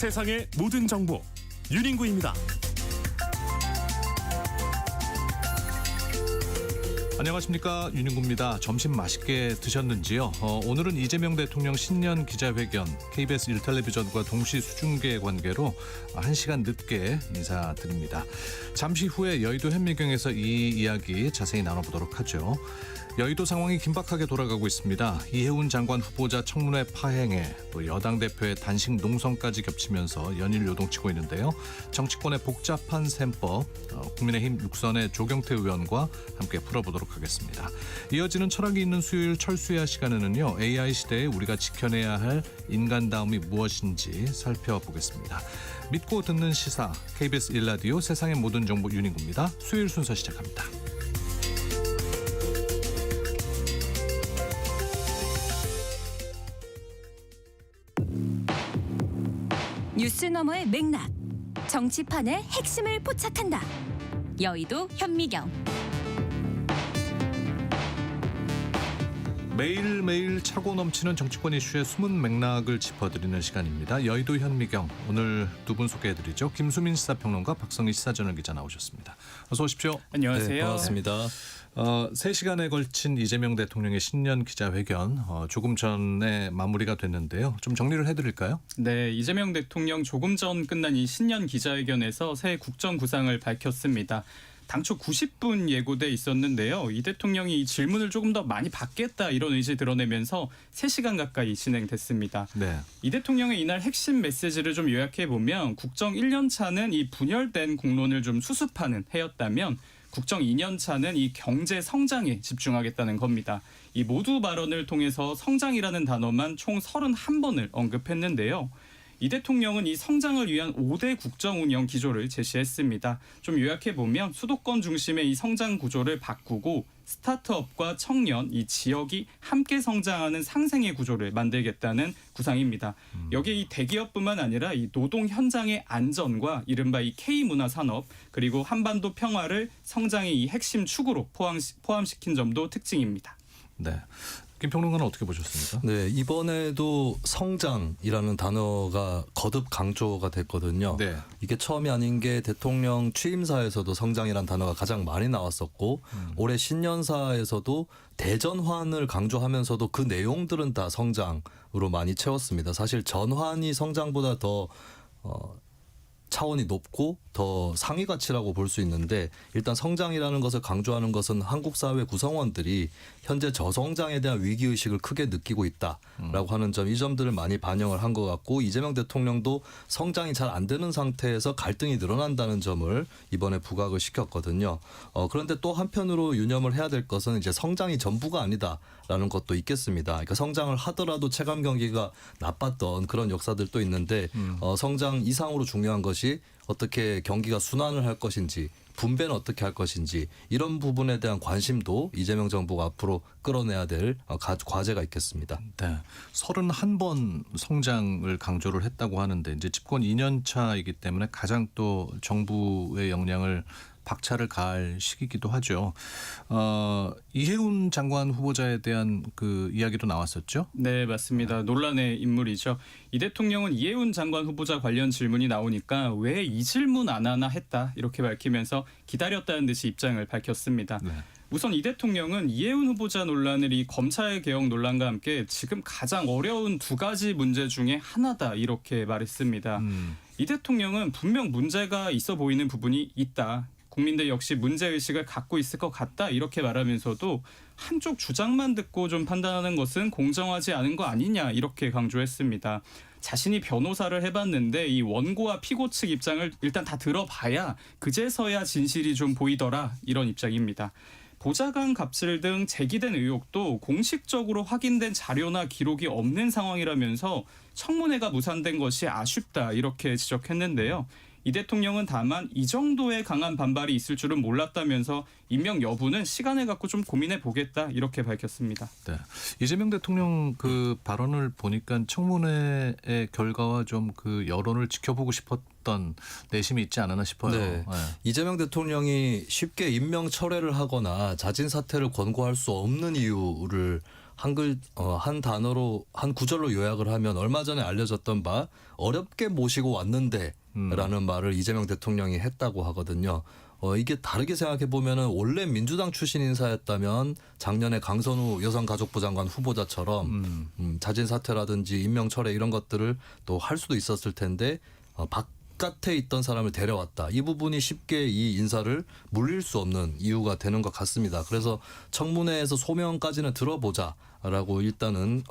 세상의 모든 정보 윤인구입니다. 안녕하십니까, 윤인구입니다. 점심 맛있게 드셨는지요? 오늘은 이재명 대통령 신년 기자회견 KBS 1텔레비전과 동시 수중계 관계로 1시간 늦게 인사드립니다. 잠시 후에 여의도 현미경에서 이 이야기 자세히 나눠보도록 하죠. 여의도 상황이 긴박하게 돌아가고 있습니다. 이해운 장관 후보자 청문회 파행에 또 여당 대표의 단식 농성까지 겹치면서 연일 요동치고 있는데요. 정치권의 복잡한 셈법, 국민의힘 육선의 조경태 의원과 함께 풀어보도록 하겠습니다. 이어지는 철학이 있는 수요일 철수야 시간에는요, AI 시대에 우리가 지켜내야 할 인간다움이 무엇인지 살펴보겠습니다. 믿고 듣는 시사 KBS 1라디오 세상의 모든 정보 윤인구입니다. 수요일 순서 시작합니다. 뉴스 너머의 맥락, 정치판의 핵심을 포착한다. 여의도 현미경. 매일매일 차고 넘치는 정치권 이슈의 숨은 맥락을 짚어드리는 시간입니다. 여의도 현미경, 오늘 두 분 소개해드리죠. 김수민 시사평론가, 박성희 시사저널 기자 나오셨습니다. 어서 오십시오. 안녕하세요. 네, 반갑습니다. 3시간에 걸친 이재명 대통령의 신년 기자회견 조금 전에 마무리가 됐는데요. 좀 정리를 해드릴까요? 네, 이재명 대통령 조금 전 끝난 이 신년 기자회견에서 새 국정 구상을 밝혔습니다. 당초 90분 예고돼 있었는데요. 이 대통령이 이 질문을 조금 더 많이 받겠다 이런 의지 드러내면서 3시간 가까이 진행됐습니다. 네. 이 대통령의 이날 핵심 메시지를 좀 요약해보면 국정 1년 차는 이 분열된 공론을 좀 수습하는 해였다면 국정 2년 차는 이 경제 성장에 집중하겠다는 겁니다. 이 모두 발언을 통해서 성장이라는 단어만 총 31번을 언급했는데요. 이 대통령은 이 성장을 위한 5대 국정 운영 기조를 제시했습니다. 좀 요약해보면 수도권 중심의 이 성장 구조를 바꾸고 스타트업과 청년, 이 지역이 함께 성장하는 상생의 구조를 만들겠다는 구상입니다. 여기에 이 대기업뿐만 아니라 이 노동 현장의 안전과 이른바 이 K문화 산업, 그리고 한반도 평화를 성장의 이 핵심 축으로 포함시킨 점도 특징입니다. 네. 김 평론가는 어떻게 보셨습니까? 네, 이번에도 성장이라는 단어가 거듭 강조가 됐거든요. 네. 이게 처음이 아닌 게 대통령 취임사에서도 성장이라는 단어가 가장 많이 나왔었고 올해 신년사에서도 대전환을 강조하면서도 그 내용들은 다 성장으로 많이 채웠습니다. 사실 전환이 성장보다 더 차원이 높고 더 상위 가치라고 볼 수 있는데, 일단 성장이라는 것을 강조하는 것은 한국 사회 구성원들이 현재 저성장에 대한 위기의식을 크게 느끼고 있다라고 하는 점, 이 점들을 많이 반영을 한 것 같고, 이재명 대통령도 성장이 잘 안 되는 상태에서 갈등이 늘어난다는 점을 이번에 부각을 시켰거든요. 그런데 또 한편으로 유념을 해야 될 것은 이제 성장이 전부가 아니다라는 것도 있겠습니다. 그러니까 성장을 하더라도 체감 경기가 나빴던 그런 역사들도 있는데 성장 이상으로 중요한 것이 어떻게 경기가 순환을 할 것인지, 분배는 어떻게 할 것인지, 이런 부분에 대한 관심도 이재명 정부가 앞으로 끌어내야 될 과제가 있겠습니다. 네. 31번 성장을 강조를 했다고 하는데, 이제 집권 2년 차이기 때문에 가장 또 정부의 역량을 박차를 가할 시기이기도 하죠. 이해운 장관 후보자에 대한 그 이야기도 나왔었죠? 네, 맞습니다. 논란의 인물이죠. 이 대통령은 이해운 장관 후보자 관련 질문이 나오니까 왜 이 질문 안 하나 했다, 이렇게 밝히면서 기다렸다는 듯이 입장을 밝혔습니다. 네. 우선 이 대통령은 이해운 후보자 논란을 이 검찰 개혁 논란과 함께 지금 가장 어려운 두 가지 문제 중에 하나다, 이렇게 말했습니다. 이 대통령은 분명 문제가 있어 보이는 부분이 있다, 국민들 역시 문제의식을 갖고 있을 것 같다, 이렇게 말하면서도 한쪽 주장만 듣고 좀 판단하는 것은 공정하지 않은 거 아니냐, 이렇게 강조했습니다. 자신이 변호사를 해봤는데 이 원고와 피고 측 입장을 일단 다 들어봐야 그제서야 진실이 좀 보이더라, 이런 입장입니다. 보좌관 갑질 등 제기된 의혹도 공식적으로 확인된 자료나 기록이 없는 상황이라면서 청문회가 무산된 것이 아쉽다, 이렇게 지적했는데요. 이 대통령은 다만 이 정도의 강한 반발이 있을 줄은 몰랐다면서 임명 여부는 시간을 갖고 좀 고민해 보겠다, 이렇게 밝혔습니다. 네. 이재명 대통령 그 발언을 보니까 청문회의 결과와 좀 그 여론을 지켜보고 싶었던 내심이 있지 않았나 싶어요. 네. 네. 이재명 대통령이 쉽게 임명 철회를 하거나 자진 사퇴를 권고할 수 없는 이유를 한 단어로 한 구절로 요약을 하면 얼마 전에 알려졌던 바 어렵게 모시고 왔는데라는 말을 이재명 대통령이 했다고 하거든요. 이게 다르게 생각해 보면은 원래 민주당 출신 인사였다면 작년에 강선우 여성가족부 장관 후보자처럼 자진 사퇴라든지 임명 철회 이런 것들을 또 할 수도 있었을 텐데 바깥에 있던 사람을 데려왔다. 이 부분이 쉽게 이 인사를 물릴 수 없는 이유가 되는 것 같습니다. 그래서 청문회에서 소명까지는 들어보자라고 일단은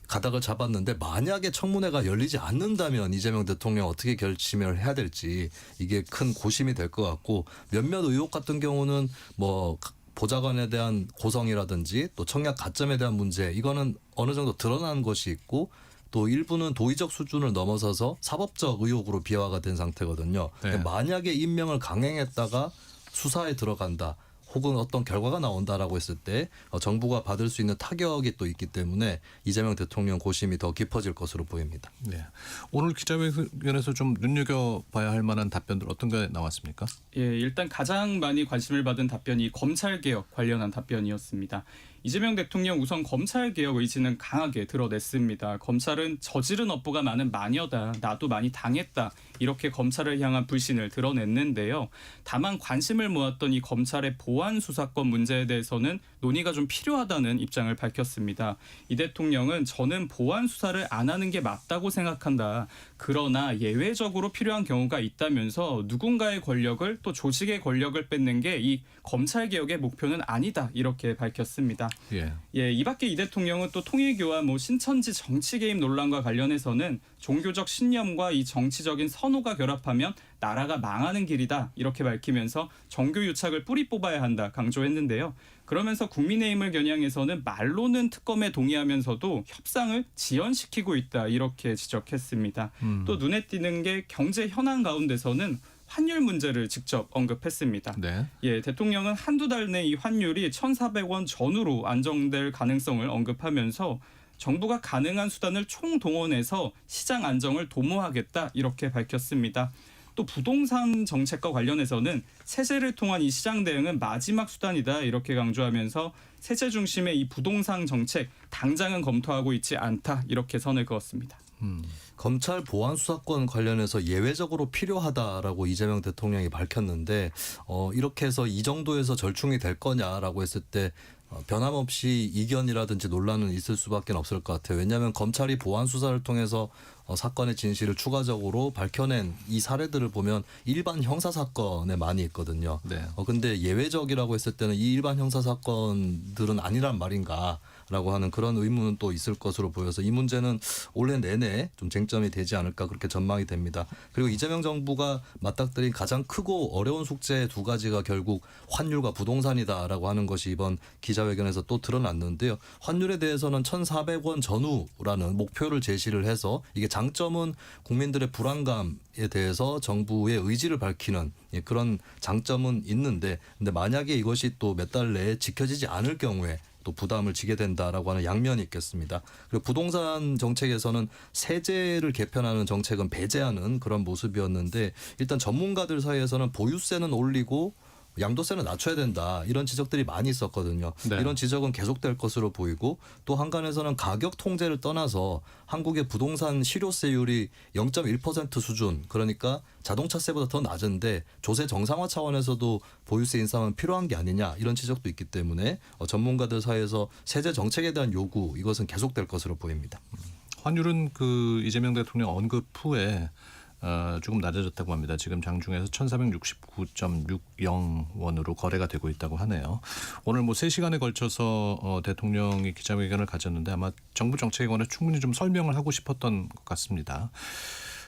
가닥을 잡았는데 만약에 청문회가 열리지 않는다면 이재명 대통령 어떻게 결심을 해야 될지 이게 큰 고심이 될 것 같고 몇몇 의혹 같은 경우는 뭐 보좌관에 대한 고성이라든지 또 청약 가점에 대한 문제 이거는 어느 정도 드러난 것이 있고 또 일부는 도의적 수준을 넘어서서 사법적 의혹으로 비화가 된 상태거든요. 네. 만약에 임명을 강행했다가 수사에 들어간다. 혹은 어떤 결과가 나온다라고 했을 때 정부가 받을 수 있는 타격이 또 있기 때문에 이재명 대통령 고심이 더 깊어질 것으로 보입니다. 네. 오늘 기자회견에서 좀 눈여겨봐야 할 만한 답변들 어떤 게 나왔습니까? 예, 일단 가장 많이 관심을 받은 답변이 검찰개혁 관련한 답변이었습니다. 이재명 대통령 우선 검찰개혁 의지는 강하게 드러냈습니다. 검찰은 저지른 업보가 많은 마녀다. 나도 많이 당했다. 이렇게 검찰을 향한 불신을 드러냈는데요. 다만 관심을 모았던 이 검찰의 보안 수사권 문제에 대해서는 논의가 좀 필요하다는 입장을 밝혔습니다. 이 대통령은 저는 보안 수사를 안 하는 게 맞다고 생각한다. 그러나 예외적으로 필요한 경우가 있다면서 누군가의 권력을 또 조직의 권력을 뺏는 게 이 검찰개혁의 목표는 아니다. 이렇게 밝혔습니다. 예. 이 밖에 이 대통령은 또 통일교와 신천지 정치 개입 논란과 관련해서는 종교적 신념과 이 정치적인 선호가 결합하면 나라가 망하는 길이다 이렇게 밝히면서 정교 유착을 뿌리 뽑아야 한다 강조했는데요. 그러면서 국민의힘을 겨냥해서는 말로는 특검에 동의하면서도 협상을 지연시키고 있다 이렇게 지적했습니다. 또 눈에 띄는 게 경제 현안 가운데서는 환율 문제를 직접 언급했습니다. 네. 예, 대통령은 한두 달 내 이 환율이 1,400원 전후로 안정될 가능성을 언급하면서 정부가 가능한 수단을 총동원해서 시장 안정을 도모하겠다 이렇게 밝혔습니다. 또 부동산 정책과 관련해서는 세제를 통한 이 시장 대응은 마지막 수단이다 이렇게 강조하면서 세제 중심의 이 부동산 정책 당장은 검토하고 있지 않다 이렇게 선을 그었습니다. 검찰 보안 수사권 관련해서 예외적으로 필요하다라고 이재명 대통령이 밝혔는데 이렇게 해서 이 정도에서 절충이 될 거냐라고 했을 때 변함없이 이견이라든지 논란은 있을 수밖에 없을 것 같아요. 왜냐하면 검찰이 보안 수사를 통해서 사건의 진실을 추가적으로 밝혀낸 이 사례들을 보면 일반 형사 사건에 많이 있거든요. 네. 근데 예외적이라고 했을 때는 이 일반 형사 사건들은 아니란 말인가? 라고 하는 그런 의문은 또 있을 것으로 보여서 이 문제는 올해 내내 좀 쟁점이 되지 않을까 그렇게 전망이 됩니다. 그리고 이재명 정부가 맞닥뜨린 가장 크고 어려운 숙제 두 가지가 결국 환율과 부동산이다라고 하는 것이 이번 기자회견에서 또 드러났는데요. 환율에 대해서는 1,400원 전후라는 목표를 제시를 해서 이게 장점은 국민들의 불안감에 대해서 정부의 의지를 밝히는 그런 장점은 있는데 근데 만약에 이것이 또 몇 달 내에 지켜지지 않을 경우에 또 부담을 지게 된다라고 하는 양면이 있겠습니다. 그리고 부동산 정책에서는 세제를 개편하는 정책은 배제하는 그런 모습이었는데 일단 전문가들 사이에서는 보유세는 올리고 양도세는 낮춰야 된다 이런 지적들이 많이 있었거든요. 네. 이런 지적은 계속될 것으로 보이고 또 한간에서는 가격 통제를 떠나서 한국의 부동산 실효세율이 0.1% 수준 그러니까 자동차세보다 더 낮은데 조세 정상화 차원에서도 보유세 인상은 필요한 게 아니냐 이런 지적도 있기 때문에 전문가들 사이에서 세제 정책에 대한 요구 이것은 계속될 것으로 보입니다. 환율은 그 이재명 대통령 언급 후에 조금 낮아졌다고 합니다. 지금 장중에서 1,469.60원으로 거래가 되고 있다고 하네요. 오늘 3시간에 걸쳐서 대통령이 기자회견을 가졌는데 아마 정부 정책에 관해 충분히 좀 설명을 하고 싶었던 것 같습니다.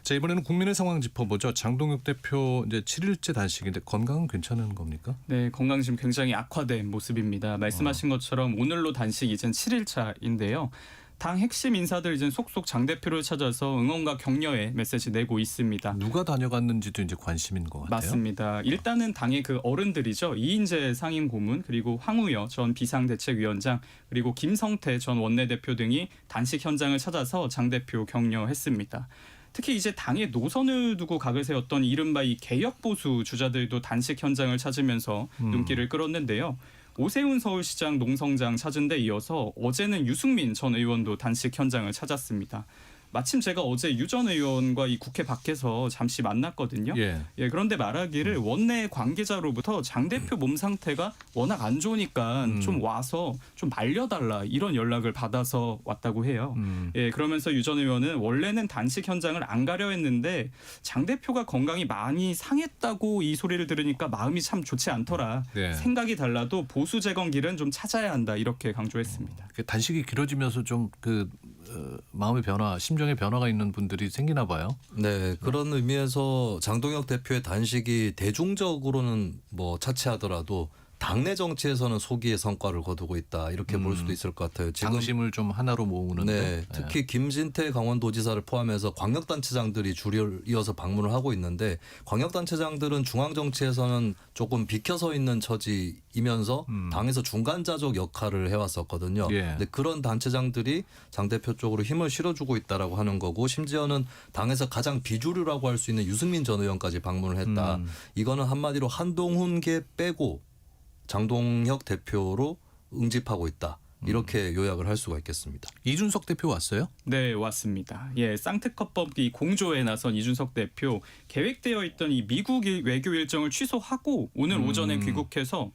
자, 이번에는 국민의 상황 짚어보죠. 장동혁 대표 이제 7일째 단식인데 건강은 괜찮은 겁니까? 네, 건강 지금 굉장히 악화된 모습입니다. 말씀하신 것처럼 오늘로 단식 이젠 7일차인데요. 당 핵심 인사들 이제 속속 장 대표를 찾아서 응원과 격려의 메시지 내고 있습니다. 누가 다녀갔는지도 이제 관심인 것 같아요. 맞습니다. 일단은 당의 그 어른들이죠. 이인재 상임고문 그리고 황우여 전 비상대책위원장 그리고 김성태 전 원내대표 등이 단식 현장을 찾아서 장 대표 격려했습니다. 특히 이제 당의 노선을 두고 각을 세웠던 이른바 이 개혁 보수 주자들도 단식 현장을 찾으면서 눈길을 끌었는데요. 오세훈 서울시장 농성장 찾은 데 이어서 어제는 유승민 전 의원도 단식 현장을 찾았습니다. 마침 제가 어제 유 전 의원과 이 국회 밖에서 잠시 만났거든요. 예. 그런데 말하기를 원내 관계자로부터 장 대표 몸 상태가 워낙 안 좋으니까 좀 와서 좀 말려달라 이런 연락을 받아서 왔다고 해요. 그러면서 유 전 의원은 원래는 단식 현장을 안 가려 했는데 장 대표가 건강이 많이 상했다고 이 소리를 들으니까 마음이 참 좋지 않더라. 네. 생각이 달라도 보수 재건 길은 좀 찾아야 한다 이렇게 강조했습니다. 단식이 길어지면서 좀 마음의 변화, 심정의 변화가 있는 분들이 생기나 봐요. 네, 그런 의미에서 장동혁 대표의 단식이 대중적으로는 뭐 차치하더라도 당내 정치에서는 소기의 성과를 거두고 있다 이렇게 볼 수도 있을 것 같아요. 지금 당심을 좀 하나로 모으는데. 네, 특히 김진태 강원도지사를 포함해서 광역단체장들이 줄을 이어서 방문을 하고 있는데 광역단체장들은 중앙정치에서는 조금 비켜서 있는 처지이면서 당에서 중간자적 역할을 해왔었거든요. 예. 근데 그런 단체장들이 장 대표 쪽으로 힘을 실어주고 있다라고 하는 거고 심지어는 당에서 가장 비주류라고 할 수 있는 유승민 전 의원까지 방문을 했다. 이거는 한마디로 한동훈계 빼고 장동혁 대표로 응집하고 있다. 이렇게 요약을 할 수가 있겠습니다. 이준석 대표 왔어요? 네, 왔습니다. 쌍특허법 이 공조에 나선 이준석 대표 계획되어 있던 이 미국 외교 일정을 취소하고 오늘 오전에 귀국해서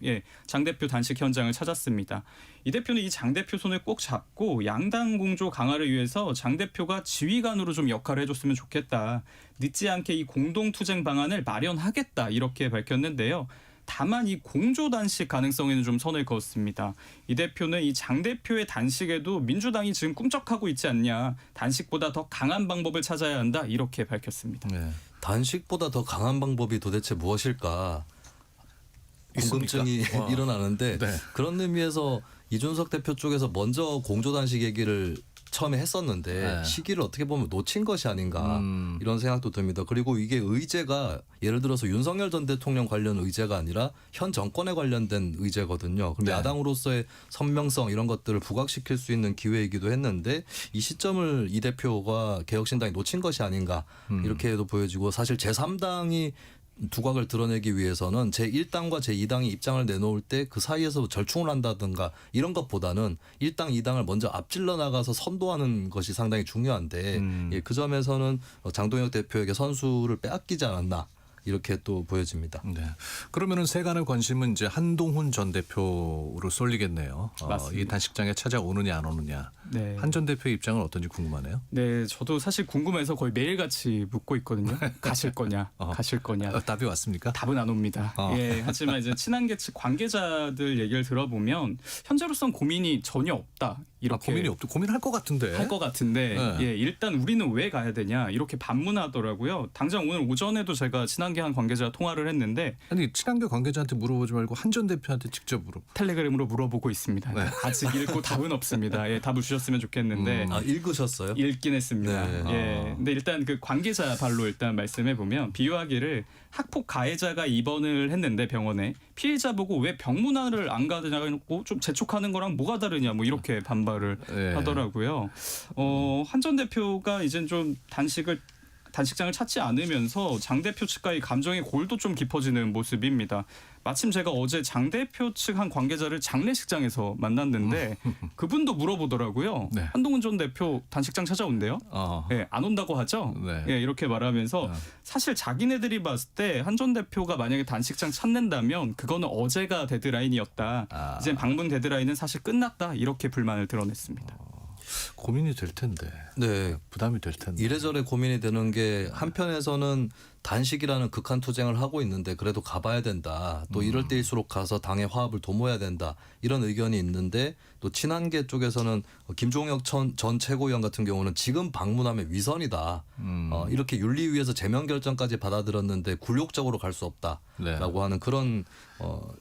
장 대표 단식 현장을 찾았습니다. 이 대표는 이 장 대표 손을 꼭 잡고 양당 공조 강화를 위해서 장 대표가 지휘관으로 좀 역할을 해줬으면 좋겠다. 늦지 않게 이 공동 투쟁 방안을 마련하겠다 이렇게 밝혔는데요. 다만 이 공조 단식 가능성에는 좀 선을 그었습니다. 이 대표는 이 장 대표의 단식에도 민주당이 지금 꿈쩍하고 있지 않냐. 단식보다 더 강한 방법을 찾아야 한다. 이렇게 밝혔습니다. 네. 단식보다 더 강한 방법이 도대체 무엇일까 궁금증이 일어나는데 네. 그런 의미에서 이준석 대표 쪽에서 먼저 공조 단식 얘기를 처음에 했었는데 네. 시기를 어떻게 보면 놓친 것이 아닌가 이런 생각도 듭니다. 그리고 이게 의제가 예를 들어서 윤석열 전 대통령 관련 의제가 아니라 현 정권에 관련된 의제거든요. 그럼 네. 야당으로서의 선명성 이런 것들을 부각시킬 수 있는 기회이기도 했는데 이 시점을 이 대표가 개혁신당이 놓친 것이 아닌가 이렇게도 보여지고 사실 제3당이 두각을 드러내기 위해서는 제1당과 제2당이 입장을 내놓을 때 그 사이에서 절충을 한다든가 이런 것보다는 1당, 2당을 먼저 앞질러 나가서 선도하는 것이 상당히 중요한데 그 점에서는 장동혁 대표에게 선수를 빼앗기지 않았나 이렇게 또 보여집니다. 네. 그러면은 세간의 관심은 이제 한동훈 전 대표로 쏠리겠네요. 맞습니다. 이 단식장에 찾아오느냐 안 오느냐. 네. 한 전 대표의 입장은 어떤지 궁금하네요. 네, 저도 사실 궁금해서 거의 매일같이 묻고 있거든요. 가실 거냐, 가실 거냐. 답이 왔습니까? 답은 안 옵니다. 하지만 이제 친한계 측 관계자들 얘기를 들어보면 현재로선 고민이 전혀 없다. 이렇게 고민이 없도 고민할 것 같은데. 할 것 같은데 네. 일단 우리는 왜 가야 되냐 이렇게 반문하더라고요. 당장 오늘 오전에도 제가 친한계 한 관계자 통화를 했는데 아니 친한계 관계자한테 물어보지 말고 한 전 대표한테 직접 텔레그램으로 물어보고 있습니다. 네. 아직 읽고 답은 없습니다. 답을 주셨으면 좋겠는데 읽으셨어요? 읽긴 했습니다. 네. 근데 일단 그 관계자 발로 일단 말씀해 보면 비유하기를 학폭 가해자가 입원을 했는데 병원에 피해자 보고 왜 병문안을 안 가느냐고 좀 재촉하는 거랑 뭐가 다르냐 뭐 이렇게 반발을 네. 하더라고요. 한 전 대표가 이젠 좀 단식장을 찾지 않으면서 장 대표 측과의 감정의 골도 좀 깊어지는 모습입니다. 마침 제가 어제 장 대표 측 한 관계자를 장례식장에서 만났는데 그분도 물어보더라고요. 네. 한동훈 전 대표 단식장 찾아온대요. 안 온다고 하죠. 네. 이렇게 말하면서 사실 자기네들이 봤을 때 한 전 대표가 만약에 단식장 찾는다면 그거는 어제가 데드라인이었다. 이제 방문 데드라인은 사실 끝났다. 이렇게 불만을 드러냈습니다. 고민이 될 텐데. 네. 부담이 될 텐데. 이래저래 고민이 되는 게 한편에서는 단식이라는 극한 투쟁을 하고 있는데 그래도 가봐야 된다. 또 이럴 때일수록 가서 당의 화합을 도모해야 된다. 이런 의견이 있는데 또 친한계 쪽에서는 김종혁 전 최고위원 같은 경우는 지금 방문하면 위선이다. 이렇게 윤리위에서 제명 결정까지 받아들였는데 굴욕적으로 갈 수 없다라고 하는 그런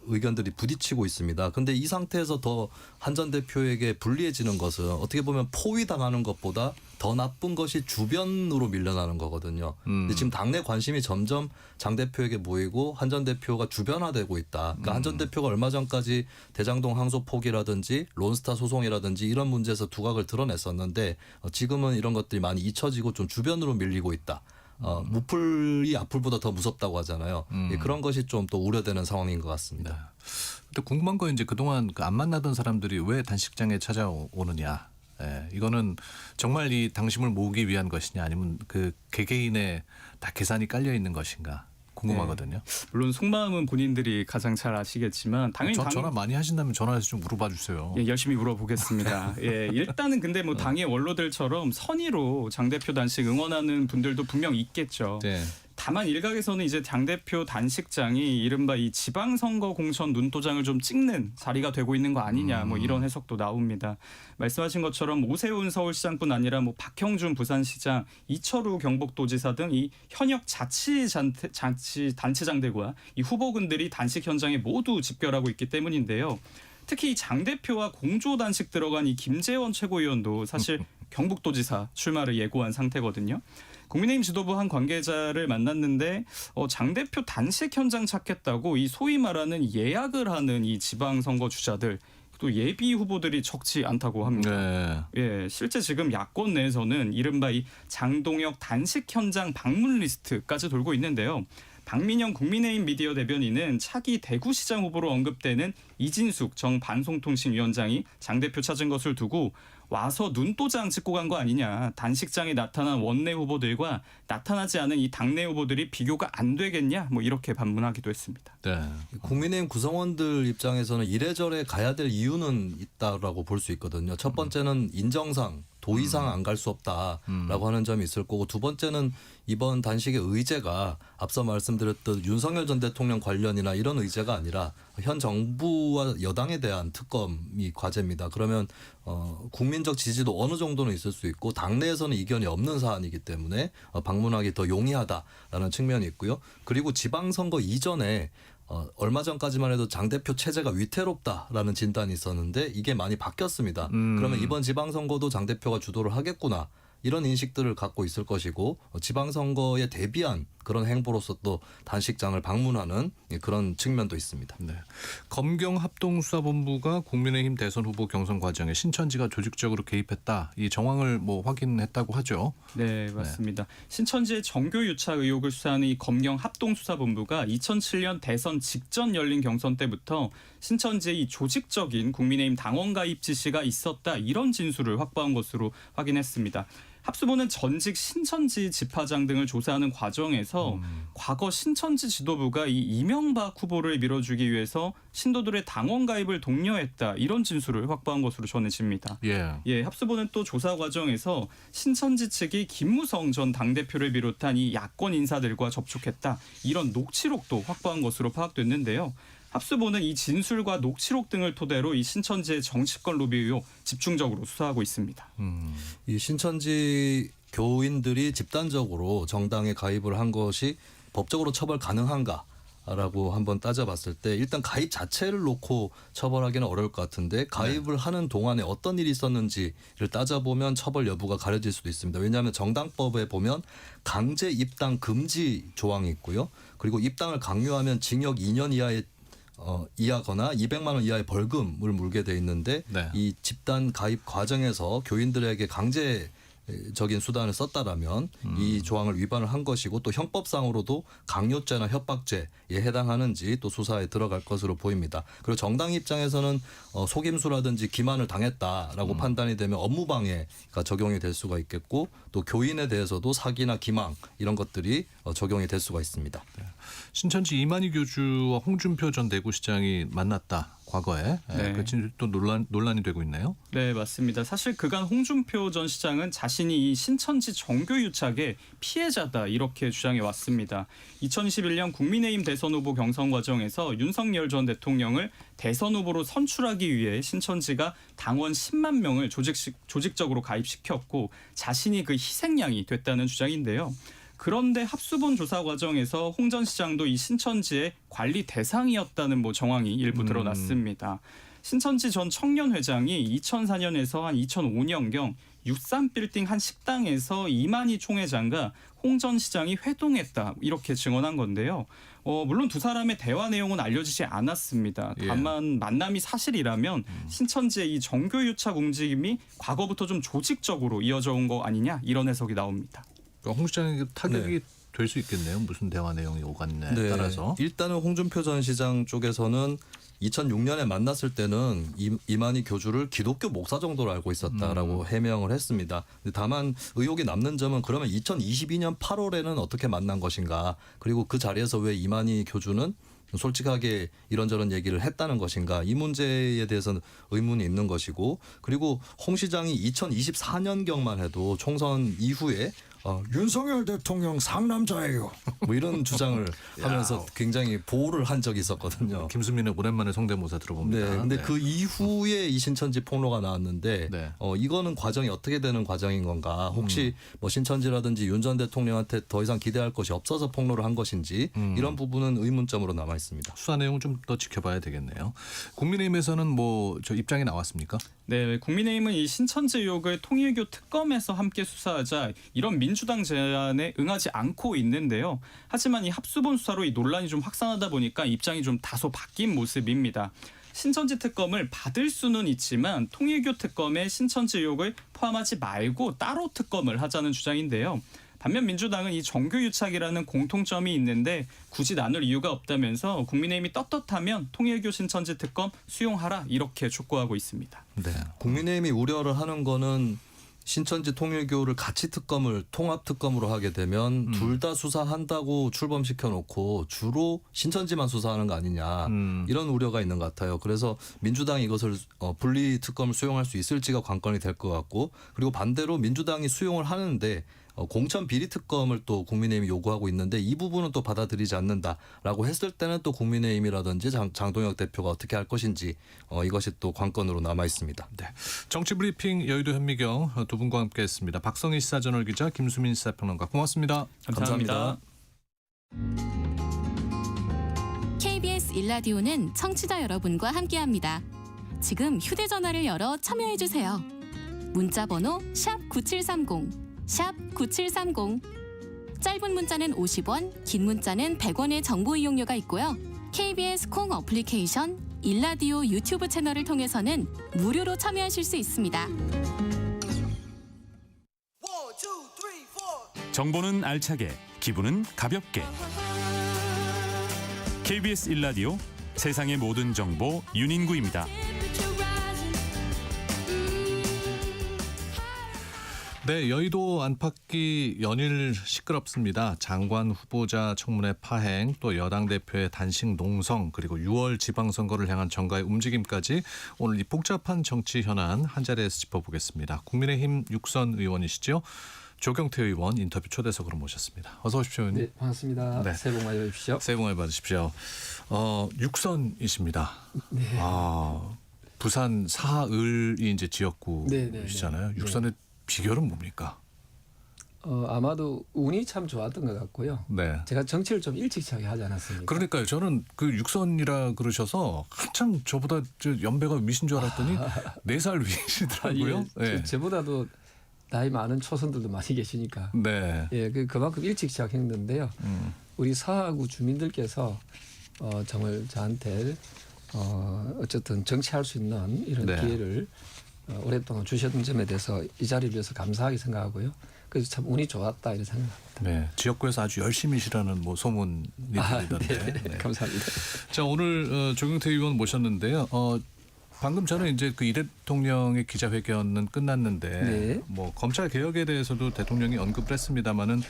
의견들이 부딪히고 있습니다. 근데 이 상태에서 더 한 전 대표에게 불리해지는 것은 어떻게 보면 포위당하는 것보다 더 나쁜 것이 주변으로 밀려나는 거거든요. 근데 지금 당내 관심이 점점 장 대표에게 모이고 한 전 대표가 주변화되고 있다. 그러니까 한 전 대표가 얼마 전까지 대장동 항소 포기라든지 론스타 소송이라든지 이런 문제에서 두각을 드러냈었는데 지금은 이런 것들이 많이 잊혀지고 좀 주변으로 밀리고 있다. 무풀이 악플보다 더 무섭다고 하잖아요. 예, 그런 것이 좀 또 우려되는 상황인 것 같습니다. 근데 궁금한 건 이제 그동안 그 안 만나던 사람들이 왜 단식장에 찾아오느냐. 예, 이거는 정말 이 당심을 모으기 위한 것이냐 아니면 그 개개인의 다 계산이 깔려 있는 것인가 궁금하거든요. 물론 속마음은 본인들이 가장 잘 아시겠지만 당연히 전화 많이 하신다면 전화해서 좀 물어봐 주세요. 예, 열심히 물어보겠습니다. 예, 일단은 근데 뭐 당의 원로들처럼 선의로 장 대표 단식 응원하는 분들도 분명 있겠죠. 네. 다만 일각에서는 이제 당 대표 단식장이 이른바 이 지방선거 공천 눈도장을 좀 찍는 자리가 되고 있는 거 아니냐 뭐 이런 해석도 나옵니다. 말씀하신 것처럼 오세훈 서울시장뿐 아니라 뭐 박형준 부산시장, 이철우 경북도지사 등 이 현역 자치단체장들과 이 후보군들이 단식 현장에 모두 집결하고 있기 때문인데요. 특히 장 대표와 공조 단식 들어간 이 김재원 최고위원도 사실 경북도지사 출마를 예고한 상태거든요. 국민의힘 지도부 한 관계자를 만났는데 장 대표 단식 현장 찾겠다고 이 소위 말하는 예약을 하는 이 지방선거 주자들 또 예비 후보들이 적지 않다고 합니다. 네. 예, 실제 지금 야권 내에서는 이른바 이 장동혁 단식 현장 방문 리스트까지 돌고 있는데요. 박민영 국민의힘 미디어 대변인은 차기 대구시장 후보로 언급되는 이진숙 정 방송통신위원장이 장 대표 찾은 것을 두고 와서 눈도장 찍고 간 거 아니냐. 단식장에 나타난 원내 후보들과 나타나지 않은 이 당내 후보들이 비교가 안 되겠냐. 뭐 이렇게 반문하기도 했습니다. 네. 국민의힘 구성원들 입장에서는 이래저래 가야 될 이유는 있다라고 볼 수 있거든요. 첫 번째는 인정상 도의상 안 갈 수 없다라고 하는 점이 있을 거고, 두 번째는 이번 단식의 의제가 앞서 말씀드렸던 윤석열 전 대통령 관련이나 이런 의제가 아니라 현 정부와 여당에 대한 특검이 과제입니다. 그러면 국민적 지지도 어느 정도는 있을 수 있고 당내에서는 이견이 없는 사안이기 때문에 방문하기 더 용이하다라는 측면이 있고요. 그리고 지방선거 이전에 얼마 전까지만 해도 장 대표 체제가 위태롭다라는 진단이 있었는데 이게 많이 바뀌었습니다. 그러면 이번 지방선거도 장 대표가 주도를 하겠구나. 이런 인식들을 갖고 있을 것이고 지방선거에 대비한 그런 행보로서 또 단식장을 방문하는 그런 측면도 있습니다. 네. 검경 합동수사본부가 국민의힘 대선 후보 경선 과정에 신천지가 조직적으로 개입했다. 이 정황을 뭐 확인했다고 하죠. 네, 맞습니다. 신천지의 정교 유착 의혹을 수사하는 이 검경 합동수사본부가 2007년 대선 직전 열린 경선 때부터 신천지의 이 조직적인 국민의힘 당원 가입 지시가 있었다. 이런 진술을 확보한 것으로 확인했습니다. 합수본은 전직 신천지 집화장 등을 조사하는 과정에서 과거 신천지 지도부가 이 이명박 후보를 밀어주기 위해서 신도들의 당원 가입을 독려했다. 이런 진술을 확보한 것으로 전해집니다. 예, 합수본은 또 조사 과정에서 신천지 측이 김무성 전 당대표를 비롯한 이 야권 인사들과 접촉했다. 이런 녹취록도 확보한 것으로 파악됐는데요. 합수본은 이 진술과 녹취록 등을 토대로 이 신천지의 정치권 로비 의혹 집중적으로 수사하고 있습니다. 이 신천지 교인들이 집단적으로 정당에 가입을 한 것이 법적으로 처벌 가능한가? 라고 한번 따져봤을 때 일단 가입 자체를 놓고 처벌하기는 어려울 것 같은데 가입을 하는 동안에 어떤 일이 있었는지를 따져보면 처벌 여부가 가려질 수도 있습니다. 왜냐하면 정당법에 보면 강제 입당 금지 조항이 있고요. 그리고 입당을 강요하면 징역 2년 이하의 이하거나 200만 원 이하의 벌금을 물게 돼 있는데 이 집단 가입 과정에서 교인들에게 강제적인 수단을 썼다라면 이 조항을 위반을 한 것이고 또 형법상으로도 강요죄나 협박죄에 해당하는지 또 수사에 들어갈 것으로 보입니다. 그리고 정당 입장에서는 속임수라든지 기만을 당했다라고 판단이 되면 업무방해가 적용이 될 수가 있겠고 또 교인에 대해서도 사기나 기망 이런 것들이 적용이 될 수가 있습니다. 신천지 이만희 교주와 홍준표 전 대구시장이 만났다. 과거에 그 진술도 논란이 되고 있나요? 네, 맞습니다. 사실 그간 홍준표 전 시장은 자신이 이 신천지 정교 유착의 피해자다 이렇게 주장해 왔습니다. 2021년 국민의힘 대선 후보 경선 과정에서 윤석열 전 대통령을 대선 후보로 선출하기 위해 신천지가 당원 10만 명을 조직적으로 가입시켰고 자신이 그 희생양이 됐다는 주장인데요. 그런데 합수본 조사 과정에서 홍 전 시장도 이 신천지의 관리 대상이었다는 뭐 정황이 일부 드러났습니다. 신천지 전 청년회장이 2004년에서 한 2005년경 63빌딩 한 식당에서 이만희 총회장과 홍 전 시장이 회동했다 이렇게 증언한 건데요. 물론 두 사람의 대화 내용은 알려지지 않았습니다. 다만 만남이 사실이라면 신천지의 이 정교유착 움직임이 과거부터 좀 조직적으로 이어져 온 거 아니냐 이런 해석이 나옵니다. 홍 시장에게 타격이 될 수 있겠네요. 무슨 대화 내용이 오갔냐에 따라서. 일단은 홍준표 전 시장 쪽에서는 2006년에 만났을 때는 이만희 교주를 기독교 목사 정도로 알고 있었다라고 해명을 했습니다. 근데 다만 의혹이 남는 점은 그러면 2022년 8월에는 어떻게 만난 것인가, 그리고 그 자리에서 왜 이만희 교주는 솔직하게 이런저런 얘기를 했다는 것인가, 이 문제에 대해서는 의문이 있는 것이고, 그리고 홍 시장이 2024년경만 해도 총선 이후에 윤석열 대통령 상남자예요, 뭐 이런 주장을 하면서 굉장히 보호를 한 적이 있었거든요. 김수민의 오랜만에 성대모사 들어봅니다. 네, 근데 네. 그 이후에 이 신천지 폭로가 나왔는데 네. 이거는 과정이 어떻게 되는 과정인 건가? 혹시 뭐 신천지라든지 윤 전 대통령한테 더 이상 기대할 것이 없어서 폭로를 한 것인지 이런 부분은 의문점으로 남아 있습니다. 수사 내용은 좀 더 지켜봐야 되겠네요. 국민의힘에서는 뭐 저 입장이 나왔습니까? 네, 국민의힘은 이 신천지 의혹을 통일교 특검에서 함께 수사하자 이런 민주당 제안에 응하지 않고 있는데요. 하지만 이 합수본 수사로 이 논란이 좀 확산하다 보니까 입장이 좀 다소 바뀐 모습입니다. 신천지 특검을 받을 수는 있지만 통일교 특검에 신천지 의혹을 포함하지 말고 따로 특검을 하자는 주장인데요. 반면 민주당은 이 정규유착이라는 공통점이 있는데 굳이 나눌 이유가 없다면서 국민의힘이 떳떳하면 통일교 신천지 특검 수용하라 이렇게 촉구하고 있습니다. 네. 국민의힘이 우려를 하는 거는 신천지 통일교를 같이 특검을 통합 특검으로 하게 되면 둘 다 수사한다고 출범시켜 놓고 주로 신천지만 수사하는 거 아니냐, 이런 우려가 있는 것 같아요. 그래서 민주당이 이것을 분리 특검을 수용할 수 있을지가 관건이 될 것 같고, 그리고 반대로 민주당이 수용을 하는데 공천 비리 특검을 또 국민의힘이 요구하고 있는데 이 부분은 또 받아들이지 않는다라고 했을 때는 또 국민의힘이라든지 장동혁 대표가 어떻게 할 것인지 이것이 또 관건으로 남아 있습니다. 네. 정치브리핑 여의도 현미경 두 분과 함께했습니다. 박성희 시사저널 기자, 김수민 시사평론가, 고맙습니다. 감사합니다. KBS 1라디오는 청취자 여러분과 함께합니다. 지금 휴대전화를 열어 참여해주세요. 문자번호 샵9730 샵9730. 짧은 문자는 50원, 긴 문자는 100원의 정보 이용료가 있고요. KBS 콩 어플리케이션, 일라디오 유튜브 채널을 통해서는 무료로 참여하실 수 있습니다. 정보는 알차게, 기분은 가볍게. KBS 1라디오 세상의 모든 정보 윤인구입니다. 네, 여의도 안팎이 연일 시끄럽습니다. 장관 후보자 청문회 파행, 또 여당 대표의 단식 농성, 그리고 6월 지방선거를 향한 정가의 움직임까지 오늘 이 복잡한 정치 현안 한자리에서 짚어보겠습니다. 국민의힘 육선 의원이시죠? 조경태 의원 인터뷰 초대석으로 모셨습니다. 어서 오십시오, 의원님. 네, 반갑습니다. 네. 새해 복 많이 받으십시오. 새해 복 많이 받으십시오. 육선이십니다. 네. 부산 사을이 이제 지역구시잖아요. 네. 육선의 비결은 뭡니까? 아마도 운이 참 좋았던 것 같고요. 네. 제가 정치를 좀 일찍 시작하지 않았습니까? 그러니까요. 저는 그 육선이라 그러셔서 한참 저보다 연배가 위신 줄 알았더니 4살 위시더라고요. 예, 저보다도 나이 많은 초선들도 많이 계시니까. 네. 예, 그만큼 일찍 시작했는데요. 우리 사하구 주민들께서 정말 저한테 어쨌든 정치할 수 있는 이런 네. 기회를 오랫동안 주셨던 점에 대해서 이 자리를 위해서 감사하게 생각하고요. 그래서 참 운이 좋았다 이렇게 생각합니다. 네. 지역구에서 아주 열심히시라는 뭐 소문이 들리던데. 네. 감사합니다. 자, 오늘 조경태 의원 모셨는데요. 방금 전에 이제 그 이 대통령의 기자회견은 끝났는데 네. 뭐 검찰 개혁에 대해서도 대통령이 언급을 했습니다마는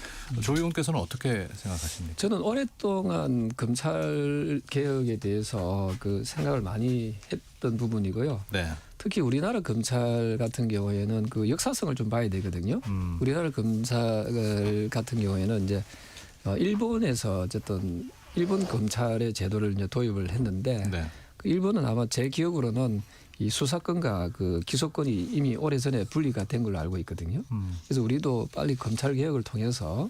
조 의원께서는 어떻게 생각하십니까? 저는 오랫동안 검찰 개혁에 대해서 그 생각을 많이 했던 부분이고요. 네. 특히 우리나라 검찰 같은 경우에는 그 역사성을 좀 봐야 되거든요. 우리나라 검찰 같은 경우에는 이제 일본에서 어쨌든 일본 검찰의 제도를 이제 도입을 했는데 네. 그 일본은 아마 제 기억으로는 이 수사권과 그 기소권이 이미 오래전에 분리가 된 걸로 알고 있거든요. 그래서 우리도 빨리 검찰 개혁을 통해서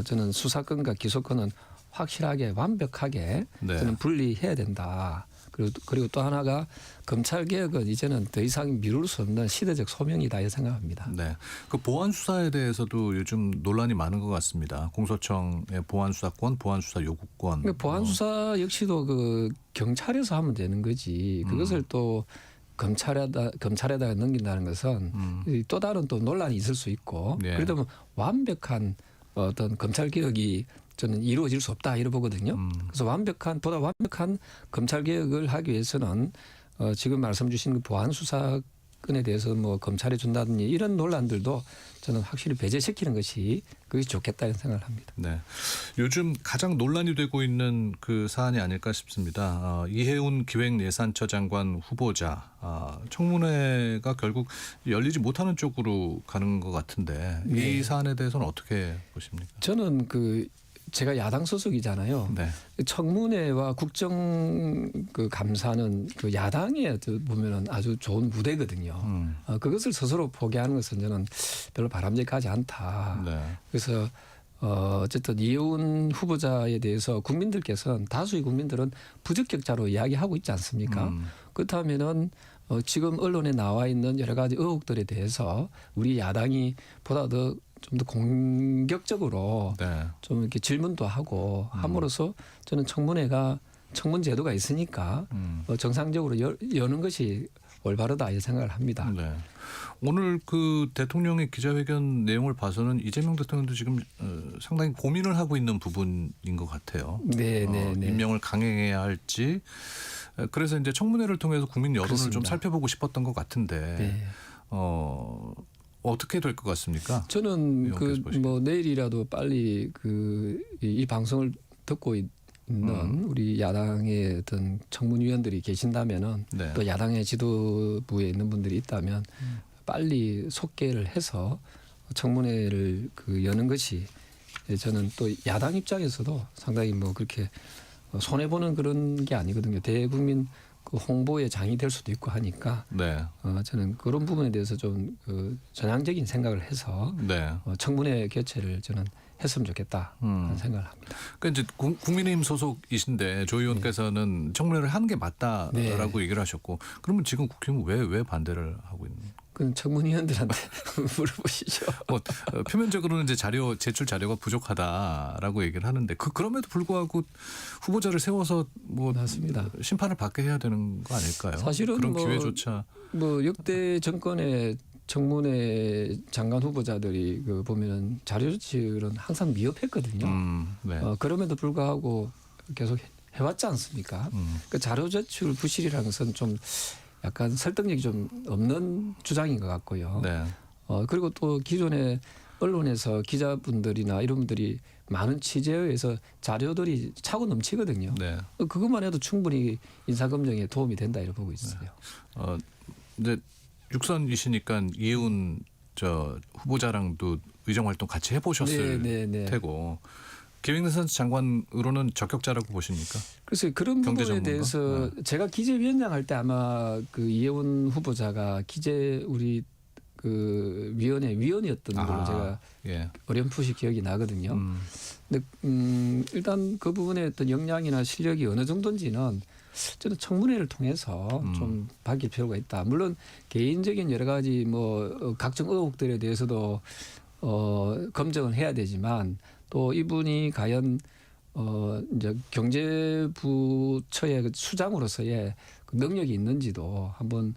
저는 수사권과 기소권은 확실하게 완벽하게 네. 저는 분리해야 된다. 그리고 또 하나가 검찰 개혁은 이제는 더 이상 미룰 수 없는 시대적 소명이다 이렇게 생각합니다. 네, 그 보안 수사에 대해서도 요즘 논란이 많은 것 같습니다. 공소청의 보안 수사권, 보안 수사 요구권. 그러니까 보안 수사 역시도 그 경찰에서 하면 되는 거지. 그것을 또 검찰에다가 넘긴다는 것은 또 다른 또 논란이 있을 수 있고. 네. 그러다 보면 완벽한 어떤 검찰 개혁이 저는 이루어질 수 없다 이러 보거든요. 그래서 보다 완벽한 검찰 개혁을 하기 위해서는 지금 말씀 주신 그 보안 수사권에 대해서 뭐 검찰에 준다든지 이런 논란들도 저는 확실히 배제시키는 것이 그것이 좋겠다 이런 생각을 합니다. 네, 요즘 가장 논란이 되고 있는 그 사안이 아닐까 싶습니다. 이해운 기획예산처 장관 후보자 청문회가 결국 열리지 못하는 쪽으로 가는 것 같은데 네. 이 사안에 대해서는 어떻게 보십니까? 저는 제가 야당 소속이잖아요. 네, 청문회와 국정 그 감사는 그 야당에 보면은 아주 좋은 무대거든요. 그것을 스스로 포기하는 것은 저는 별로 바람직하지 않다. 네, 그래서 어쨌든 이해운 후보자에 대해서 국민들께서는 다수의 국민들은 부적격자로 이야기하고 있지 않습니까? 그렇다면은 지금 언론에 나와 있는 여러 가지 의혹들에 대해서 우리 야당이 보다 더 좀 더 공격적으로 네. 좀 이렇게 질문도 하고 함으로써 저는 청문회가 청문 제도가 있으니까 정상적으로 여는 것이 올바르다 이 생각을 합니다. 네. 오늘 그 대통령의 기자회견 내용을 봐서는 이재명 대통령도 지금 상당히 고민을 하고 있는 부분인 것 같아요. 네. 임명을 강행해야 할지. 그래서 이제 청문회를 통해서 국민 여론을 좀 그렇습니다. 살펴보고 싶었던 것 같은데 네. 어떻게 될 것 같습니까? 저는 의원께서 보시기에. 뭐 내일이라도 빨리 이 방송을 듣고 있는 우리 야당의 어떤 청문위원들이 계신다면은 네. 또 야당의 지도부에 있는 분들이 있다면 빨리 속개를 해서 청문회를 여는 것이 저는 또 야당 입장에서도 상당히 뭐 그렇게 손해 보는 그런 게 아니거든요. 대국민 그 홍보의 장이 될 수도 있고 하니까 네. 저는 그런 부분에 대해서 좀 전향적인 생각을 해서 네. 청문회 개최를 저는 했으면 좋겠다 하는 생각을 합니다. 그러니까 이제 국민의힘 소속이신데 조 의원께서는 청문회를 하는 게 맞다라고 네. 얘기를 하셨고 그러면 지금 국회의원 왜 반대를 하고 있는? 그건 청문위원들한테 물어보시죠. 표면적으로는 이제 제출 자료가 부족하다라고 얘기를 하는데 그럼에도 불구하고 후보자를 세워서 뭐 맞습니다. 심판을 받게 해야 되는 거 아닐까요? 사실은 그런 뭐 기회조차 역대 정권의 청문회 장관 후보자들이 보면은 자료 제출은 항상 미흡했거든요. 네. 그럼에도 불구하고 계속 해왔지 않습니까? 그 자료 제출 부실이라는 것은 좀 약간 설득력이 좀 없는 주장인 것 같고요. 네. 그리고 또 기존에 언론에서 기자분들이나 이런 분들이 많은 취재에 의해서 자료들이 차고 넘치거든요. 네. 그것만 해도 충분히 인사검증에 도움이 된다 이렇게 보고 있어요. 이제 육선이시니까 이해운 후보자랑도 의정 활동 같이 해보셨을 테고 기획예산 장관으로는 적격자라고 보십니까? 그래서 그런 부분에 전문가? 대해서 제가 기재위원장 할 때 아마 이해운 후보자가 우리 위원회 위원이었던 걸로 제가 예. 어렴풋이 기억이 나거든요. 근데 일단 그 부분의 어떤 역량이나 실력이 어느 정도인지는 저는 청문회를 통해서 좀 밝힐 필요가 있다. 물론 개인적인 여러 가지 각종 의혹들에 대해서도 검증을 해야 되지만 또 이분이 과연 이제 경제부처의 수장으로서의 능력이 있는지도 한번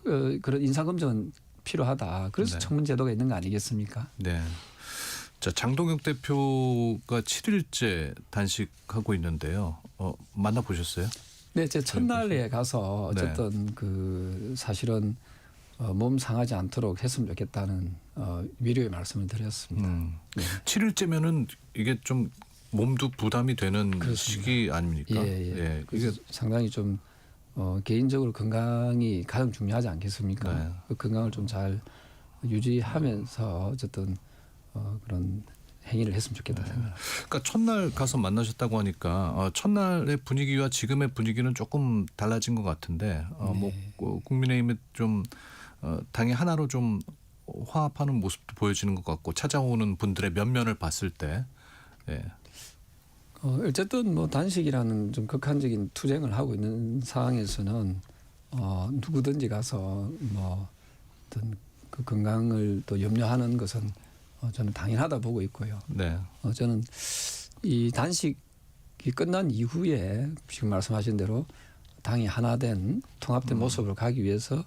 그런 인사검증은 필요하다. 그래서 네. 청문제도가 있는 거 아니겠습니까? 네. 자, 장동혁 대표가 7일째 단식하고 있는데요. 만나보셨어요? 네, 제 첫날에 가서 어쨌든 사실은 몸 상하지 않도록 했으면 좋겠다는 위로의 말씀을 드렸습니다. 네. 7일째면은 이게 좀 몸도 부담이 되는 그렇습니다. 시기 아닙니까? 예. 그래서 상당히 좀 개인적으로 건강이 가장 중요하지 않겠습니까? 네. 그 건강을 좀 잘 유지하면서 어쨌든 그런 행위를 했으면 좋겠다 생각합니다. 그러니까 첫날 가서 만나셨다고 하니까 첫날의 분위기와 지금의 분위기는 조금 달라진 것 같은데 국민의힘에 좀 당이 하나로 좀 화합하는 모습도 보여지는 것 같고 찾아오는 분들의 면면을 봤을 때 어쨌든 단식이라는 좀 극한적인 투쟁을 하고 있는 상황에서는 누구든지 가서 어떤 그 건강을 또 염려하는 것은 저는 당연하다 보고 있고요. 네. 저는 이 단식이 끝난 이후에 지금 말씀하신 대로 당이 하나된 통합된 모습으로 가기 위해서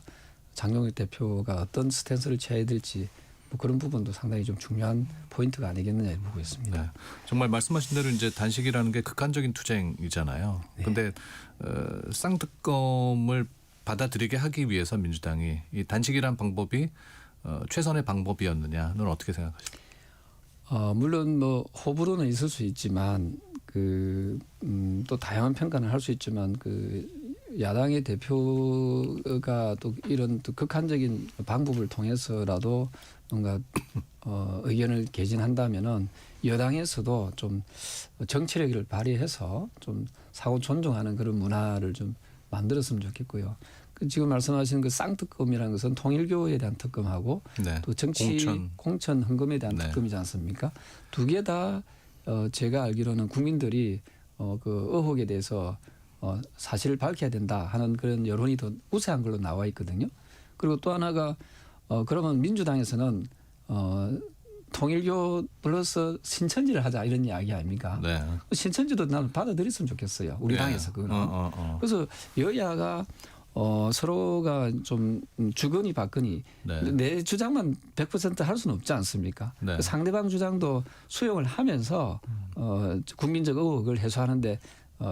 장동혁 대표가 어떤 스탠스를 취해야 될지 뭐 그런 부분도 상당히 좀 중요한 포인트가 아니겠느냐 보고 있습니다. 네. 정말 말씀하신 대로 이제 단식이라는 게 극단적인 투쟁이잖아요. 네. 근데 쌍특검을 받아들이게 하기 위해서 민주당이 이 단식이란 방법이 최선의 방법이었느냐는 어떻게 생각하십니까? 물론 뭐 호불호는 있을 수 있지만 또 다양한 평가는 할 수 있지만 야당의 대표가 또 이런 또 극한적인 방법을 통해서라도 뭔가 의견을 개진한다면은 여당에서도 좀 정치력을 발휘해서 좀 사고 존중하는 그런 문화를 좀 만들었으면 좋겠고요. 지금 말씀하신 그 쌍특검이라는 것은 통일교에 대한 특검하고 네. 또 정치 공천 헌금에 대한 네. 특검이지 않습니까? 두 개 다 제가 알기로는 국민들이 그 의혹에 대해서 사실을 밝혀야 된다 하는 그런 여론이 더 우세한 걸로 나와 있거든요. 그리고 또 하나가 그러면 민주당에서는 통일교 플러스 신천지를 하자 이런 이야기 아닙니까? 네. 신천지도 나는 받아들였으면 좋겠어요. 우리 네. 당에서 그거는. 그래서 그래서 여야가 서로가 좀 주거니 받거니 네. 내 주장만 100% 할 수는 없지 않습니까? 네. 그 상대방 주장도 수용을 하면서 국민적 의혹을 해소하는데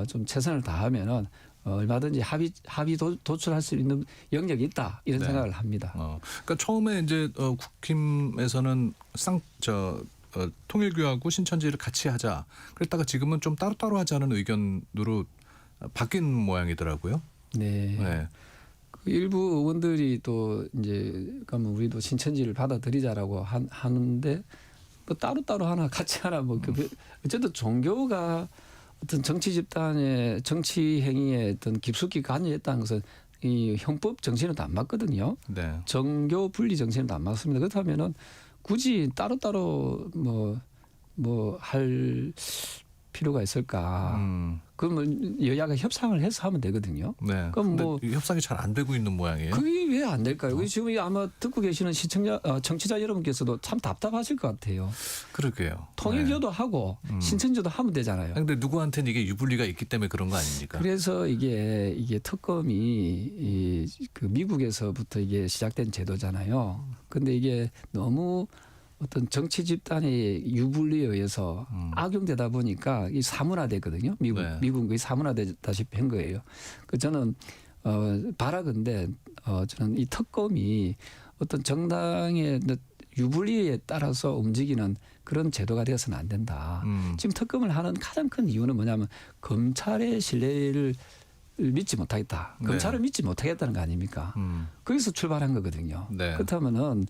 좀 최선을 다하면은 얼마든지 합의 도출할 수 있는 영역이 있다 이런 네. 생각을 합니다. 그러니까 처음에 이제 국힘에서는 통일교하고 신천지를 같이 하자. 그랬다가 지금은 좀 따로따로 하자는 의견으로 바뀐 모양이더라고요. 네. 네. 그 일부 의원들이 또 이제 그러면 우리도 신천지를 받아들이자라고 하는데 뭐 따로따로 하나 같이 하나 뭐 어쨌든 종교가 어떤 정치 집단의 정치 행위에 어떤 깊숙이 관여했다는 것은 이 형법 정신에도 안 맞거든요. 네. 정교 분리 정신에도 안 맞습니다. 그렇다면은 굳이 따로따로 뭐 할 필요가 있을까? 그러면 여야가 협상을 해서 하면 되거든요. 네. 그럼 근데 뭐 협상이 잘 안 되고 있는 모양이에요. 그게 왜 안 될까요? 그게 지금 아마 듣고 계시는 청취자 여러분께서도 참 답답하실 것 같아요. 그러게요. 통일교도 하고 신천지도 하면 되잖아요. 근데 누구한테는 이게 유불리가 있기 때문에 그런 거 아닙니까? 그래서 이게 특검이 그 미국에서부터 이게 시작된 제도잖아요. 근데 이게 너무 어떤 정치 집단의 유불리에 의해서 악용되다 보니까 이 사문화되거든요. 미국은 거의 사문화되다시피 한 거예요. 그 저는 바라건대 저는 이 특검이 어떤 정당의 유불리에 따라서 움직이는 그런 제도가 되어서는 안 된다. 지금 특검을 하는 가장 큰 이유는 뭐냐면 검찰의 신뢰를 믿지 못하겠다. 검찰을 믿지 못하겠다는 거 아닙니까? 거기서 출발한 거거든요. 네. 그렇다면은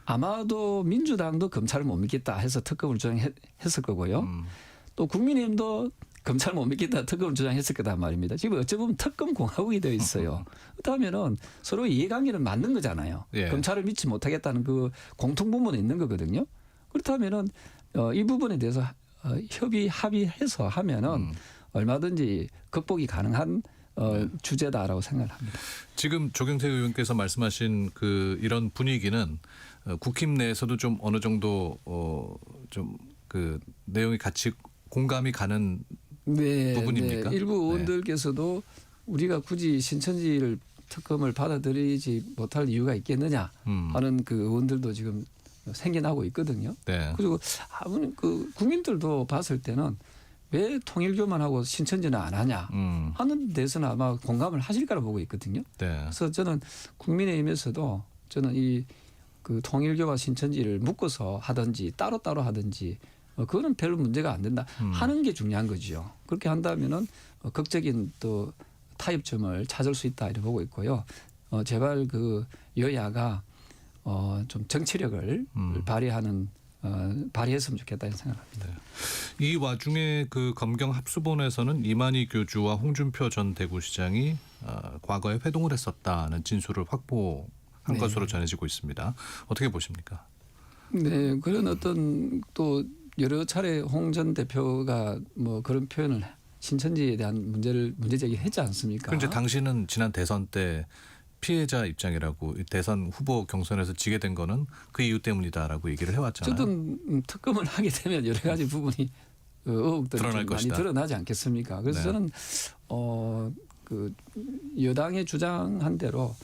아마도 민주당도 검찰을 못 믿겠다 해서 특검을 주장했을 거고요. 또 국민의힘도 검찰을 못 믿겠다 특검을 주장했을 거단 말입니다. 지금 어찌 보면 특검 공화국이 되어 있어요. 그렇다면은 서로 이해관계는 맞는 거잖아요. 예. 검찰을 믿지 못하겠다는 그 공통분모는 있는 거거든요. 그렇다면은 이 부분에 대해서 합의해서 하면은 얼마든지 극복이 가능한 주제다라고 생각을 합니다. 지금 조경태 의원께서 말씀하신 이런 분위기는 국힘 내에서도 좀 어느 정도 좀 그 내용이 같이 공감이 가는 부분입니까? 네. 일부 의원들께서도 우리가 굳이 신천지를 특검을 받아들이지 못할 이유가 있겠느냐 하는 그 의원들도 지금 생겨나고 있거든요. 네. 그리고 그 국민들도 봤을 때는 왜 통일교만 하고 신천지는 안 하냐 하는 데서는 아마 공감을 하실 거라 보고 있거든요. 네. 그래서 저는 국민의힘에서도 저는 그 통일교와 신천지를 묶어서 하든지 따로따로 하든지 그거는 별로 문제가 안 된다 하는 게 중요한 거죠. 그렇게 한다면은 극적인 또 타협점을 찾을 수 있다 이렇게 보고 있고요. 제발 그 여야가 좀 정치력을 발휘했으면 좋겠다 이런 생각합니다. 네. 이 와중에 그 검경 합수본에서는 이만희 교주와 홍준표 전 대구시장이 과거에 회동을 했었다는 진술을 확보한 네. 것으로 전해지고 있습니다. 어떻게 보십니까? 네, 그런 어떤 또 여러 차례 홍 전 대표가 뭐 그런 표현을 신천지에 대한 문제 제기했지 않습니까? 그런데 당신은 지난 대선 때 피해자 입장이라고 대선 후보 경선에서 지게 된 거는 그 이유 때문이다라고 얘기를 해왔잖아요. 어쨌든 특검을 하게 되면 여러 가지 부분이 의혹들이 드러날 많이 것이다. 드러나지 않겠습니까? 그래서 네. 저는 그 여당의 주장한 대로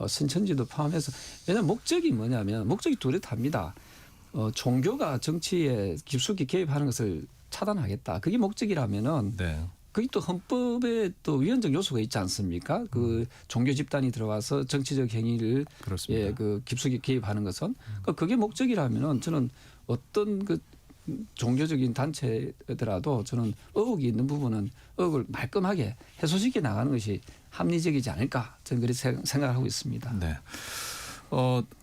신천지도 포함해서 왜냐하면 목적이 뭐냐면 목적이 뚜렷합니다. 종교가 정치에 깊숙이 개입하는 것을 차단하겠다. 그게 목적이라면은 네. 그게 또 헌법에 또 위헌적 요소가 있지 않습니까? 그 종교 집단이 들어와서 정치적 행위를 그렇습니다. 그 깊숙이 개입하는 것은 그러니까 그게 목적이라면은 저는 어떤 그 종교적인 단체더라도 저는 의혹이 있는 부분은 의혹을 말끔하게 해소시켜 나가는 것이 합리적이지 않을까 저는 그렇게 생각을 하고 있습니다. 네.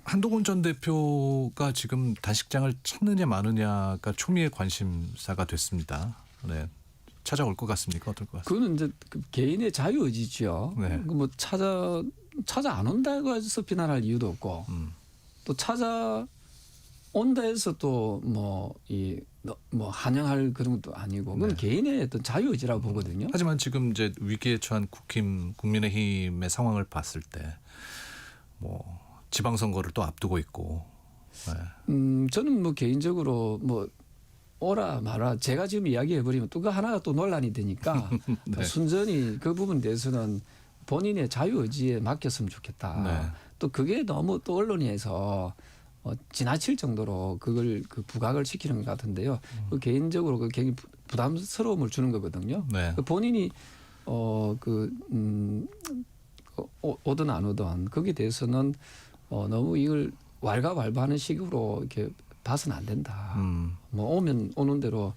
한동훈 전 대표가 지금 단식장을 찾느냐 마느냐가 초미의 관심사가 됐습니다. 네. 찾아올 것 같습니까? 어떨 것 같습니까? 그거는 이제 그 개인의 자유 의지죠. 네. 뭐 찾아 안 온다고 해서 비난할 이유도 없고 또 찾아 온다 해서 또 뭐 환영할 그런 것도 아니고 그건 네. 개인의 어떤 자유 의지라고 보거든요. 하지만 지금 이제 위기에 처한 국민의힘의 상황을 봤을 때 뭐 지방선거를 또 앞두고 있고. 네. 저는 뭐 개인적으로 뭐 오라 마라 제가 지금 이야기해 버리면 또 그 하나가 또 논란이 되니까 네. 순전히 그 부분에 대해서는 본인의 자유 의지에 맡겼으면 좋겠다. 네. 또 그게 너무 또 언론에서 지나칠 정도로 그걸 그 부각을 시키는 것 같은데요. 그 개인적으로 그 굉장히 부담스러움을 주는 거거든요. 네. 그 본인이 오든 안 오든 거기에 대해서는 너무 이걸 왈가왈부하는 식으로 이렇게 봐서는 안 된다. 뭐 오면 오는 대로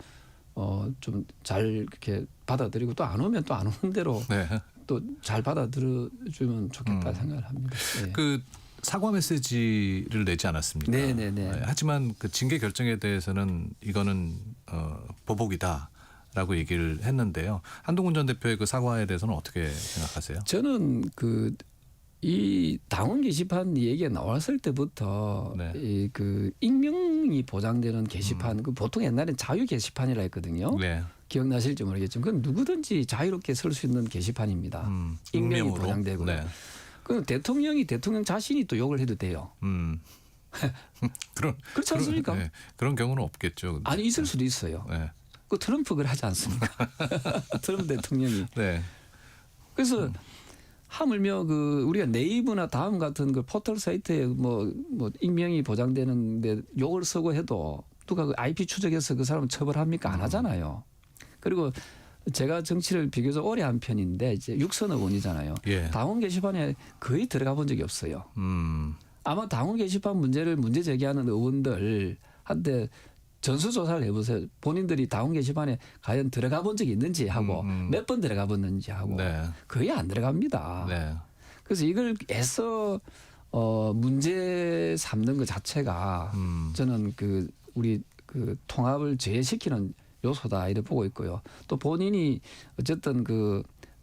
좀 잘 이렇게 받아들이고 또 안 오면 또 안 오는 대로 네. 또 잘 받아들여주면 좋겠다 생각을 합니다. 네. 그 사과 메시지를 내지 않았습니까? 네네네. 하지만 그 징계 결정에 대해서는 이거는 보복이다라고 얘기를 했는데요. 한동훈 전 대표의 그 사과에 대해서는 어떻게 생각하세요? 저는 이 당원 게시판 얘기가 나왔을 때부터 네. 이 그 익명이 보장되는 게시판 그 보통 옛날엔 자유 게시판이라 했거든요. 네. 기억나실지 모르겠지만 그건 누구든지 자유롭게 설 수 있는 게시판입니다. 익명이 익명으로? 보장되고요. 네. 그 대통령 자신이 또 욕을 해도 돼요. 그렇지 않습니까? 네. 그런 경우는 없겠죠. 근데. 아니 있을 수도 있어요. 네. 그 트럼프 그걸 하지 않습니까? 트럼프 대통령이. 네. 그래서 하물며 우리가 네이버나 다음 같은 그 포털 사이트에 뭐 익명이 보장되는데 욕을 쓰고 해도 누가 그 IP 추적해서 그 사람 처벌합니까? 안 하잖아요. 그리고 제가 정치를 비교적 오래 한 편인데 이제 6선 의원이잖아요. 예. 당원 게시판에 거의 들어가 본 적이 없어요. 아마 당원 게시판 문제 제기하는 의원들 한테 전수조사를 해보세요. 본인들이 당원 게시판에 과연 들어가 본 적이 있는지 하고 몇 번 들어가 봤는지 하고 네. 거의 안 들어갑니다. 네. 그래서 이걸 애써 문제 삼는 것 자체가 저는 우리 통합을 저해시키는 요소다 이렇게 보고 있고요. 또 본인이 어쨌든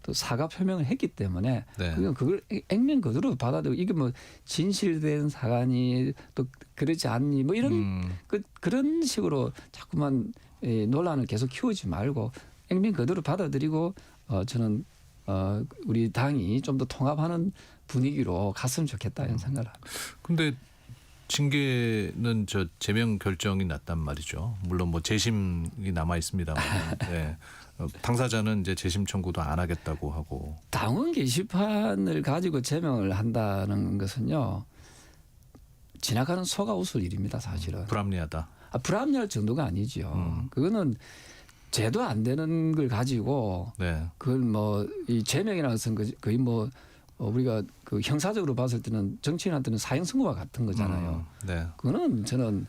또 사과 표명을 했기 때문에 네. 그걸 액면 그대로 받아들이고 이게 뭐 진실된 사과니 또 그러지 않니 뭐 이런 그런 식으로 자꾸만 논란을 계속 키우지 말고 액면 그대로 받아들이고 저는 우리 당이 좀 더 통합하는 분위기로 갔으면 좋겠다 이런 생각을 합니다. 근데 징계는 제명 결정이 났단 말이죠. 물론 뭐 재심이 남아 있습니다만, 네. 당사자는 이제 재심 청구도 안 하겠다고 하고. 당원 게시판을 가지고 제명을 한다는 것은요 지나가는 소가 웃을 일입니다, 사실은. 불합리하다. 불합리할 정도가 아니죠. 그거는 죄도 안 되는 걸 가지고 네. 그걸 뭐 이 제명이라는 것은 거의 뭐 우리가 형사적으로 봤을 때는 정치인한테는 사형 선고와 같은 거잖아요. 네. 그거는 저는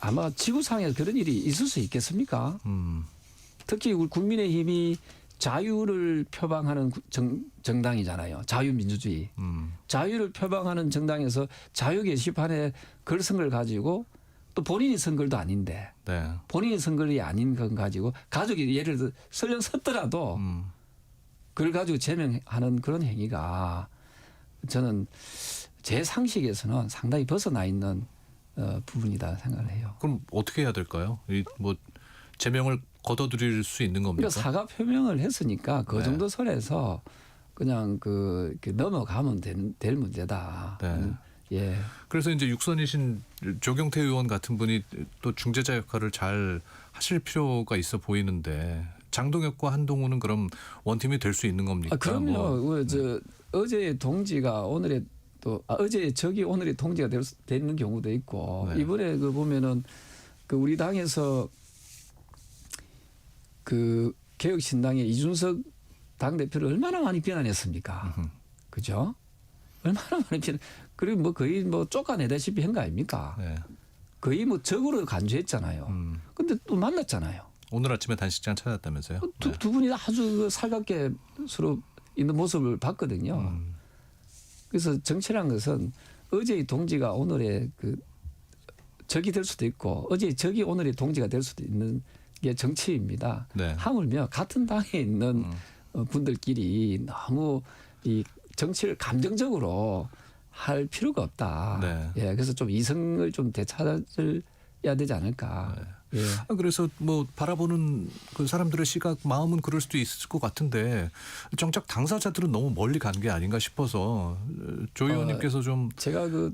아마 지구상에 그런 일이 있을 수 있겠습니까? 특히 우리 국민의힘이 자유를 표방하는 정당이잖아요. 자유민주주의. 자유를 표방하는 정당에서 자유 게시판에 글 쓴 걸 가지고 또 본인이 쓴 글도 아닌데 네. 본인이 쓴 글이 아닌 건 가지고 가족이 예를 들어 설령 썼더라도 그걸 가지고 제명하는 그런 행위가 저는 제 상식에서는 상당히 벗어나 있는 부분이다 생각을 해요. 그럼 어떻게 해야 될까요? 뭐 제명을 거둬들일 수 있는 겁니까? 그러니까 사과 표명을 했으니까 그 네. 정도 선에서 그냥 이렇게 넘어가면 될 문제다. 네. 예. 그래서 이제 육선이신 조경태 의원 같은 분이 또 중재자 역할을 잘 하실 필요가 있어 보이는데 장동혁과 한동훈은 그럼 원팀이 될 수 있는 겁니까? 그럼요. 뭐. 어제의 동지가 오늘의 어제의 적이 오늘의 동지가 되는 경우도 있고 네. 이번에 그 보면은 그 우리 당에서 그 개혁신당의 이준석 당 대표를 얼마나 많이 비난했습니까? 그죠? 얼마나 많이 비난. 그리고 뭐 거의 뭐 쫓아내다시피 한 거 아닙니까? 네. 거의 뭐 적으로 간주했잖아요. 근데 또 만났잖아요. 오늘 아침에 단식장 찾았다면서요? 두 분이 아주 살갑게 서로 있는 모습을 봤거든요. 그래서 정치란 것은 어제의 동지가 오늘의 그 적이 될 수도 있고 어제의 적이 오늘의 동지가 될 수도 있는 게 정치입니다. 네. 하물며 같은 당에 있는 분들끼리 너무 이 정치를 감정적으로 할 필요가 없다. 네. 예, 그래서 좀 이성을 좀 되찾아야 되지 않을까. 네. 예. 그래서 뭐 바라보는 그 사람들의 시각, 마음은 그럴 수도 있을 것 같은데 정작 당사자들은 너무 멀리 간 게 아닌가 싶어서 조 의원님께서 좀 제가 그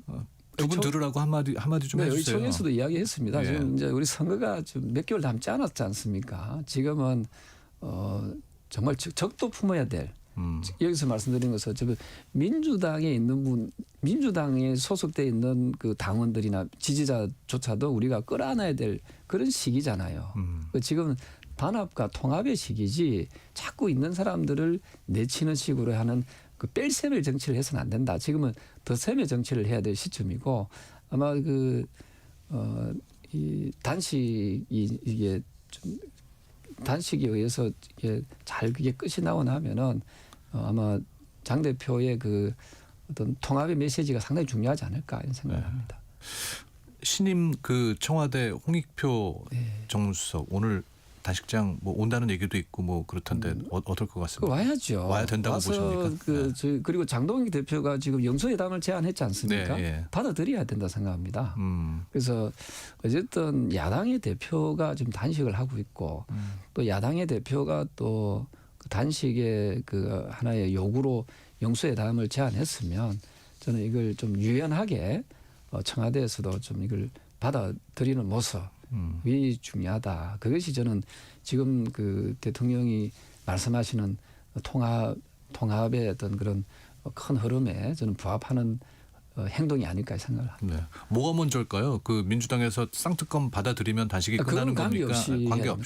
두 분 들으라고 한마디 좀 네, 해주세요. 의총에서도 이야기했습니다. 예. 지금 이제 우리 선거가 좀 몇 개월 남지 않았지 않습니까? 지금은 정말 적도 품어야 될 여기서 말씀드린 것은 저 민주당에 있는 분, 민주당에 소속돼 있는 그 당원들이나 지지자조차도 우리가 끌어안아야 될 그런 시기잖아요. 지금 단합과 통합의 시기지 자꾸 있는 사람들을 내치는 식으로 하는 그 뺄셈을 정치를 해서는 안 된다. 지금은 덧셈의 정치를 해야 될 시점이고 아마 이 단식이 이게 좀 단식에 의해서 이게 잘 그게 끝이 나고 나면은 아마 장 대표의 그 어떤 통합의 메시지가 상당히 중요하지 않을까 이런 생각을 합니다. 신임 그 청와대 홍익표 네. 정무수석 오늘 단식장 뭐 온다는 얘기도 있고 뭐 그렇던데 어떨 것 같습니까? 와야죠. 와야 된다고 와서 보십니까? 그리고 장동익 대표가 지금 영수회담을 제안했지 않습니까? 네, 예. 받아들여야 된다 생각합니다. 그래서 어쨌든 야당의 대표가 지금 단식을 하고 있고 또 야당의 대표가 또 그 단식의 그 하나의 요구로 영수회담을 제안했으면 저는 이걸 좀 유연하게 청와대에서도 좀 이걸 받아들이는 모습이 중요하다. 그것이 저는 지금 그 대통령이 말씀하시는 통합의 어떤 그런 큰 흐름에 저는 부합하는 행동이 아닐까 생각을 합니다. 네. 뭐가 먼저일까요? 그 민주당에서 쌍특검 받아들이면 단식이 끝나는 겁니까?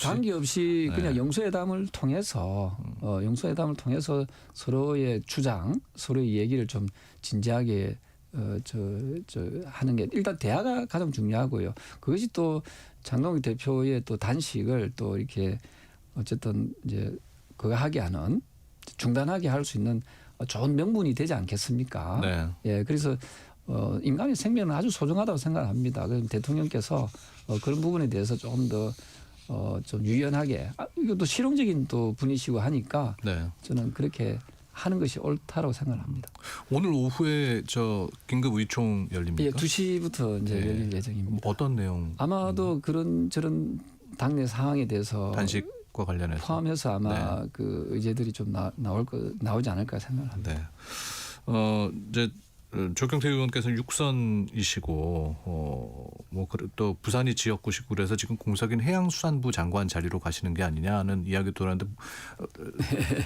관계없이 네. 그냥 영수회담을 통해서 서로의 주장, 서로의 얘기를 좀 진지하게 하는 게 일단 대화가 가장 중요하고요. 그것이 또 장동익 대표의 또 단식을 또 이렇게 어쨌든 이제 그거 하게 하는 중단하게 할 수 있는 좋은 명분이 되지 않겠습니까? 네. 예, 그래서 인간의 생명은 아주 소중하다고 생각합니다. 그럼 대통령께서 그런 부분에 대해서 좀 더 좀 유연하게 이것도 실용적인 또 분이시고 하니까 네. 저는 그렇게 하는 것이 옳다고 생각합니다. 오늘 오후에 저 긴급 의총 열립니까? 예, 2시부터 이제 예. 열릴 예정입니다. 어떤 내용? 아마도 그런 저런 당내 상황에 대해서 단식과 관련해서 포함해서 아마 그 의제들이 좀 나오지 않을까 생각합니다. 네. 이제 조경태 의원께서 육선이시고 또 부산이 지역구시고 그래서 지금 공석인 해양수산부 장관 자리로 가시는 게 아니냐는 이야기 돌았는데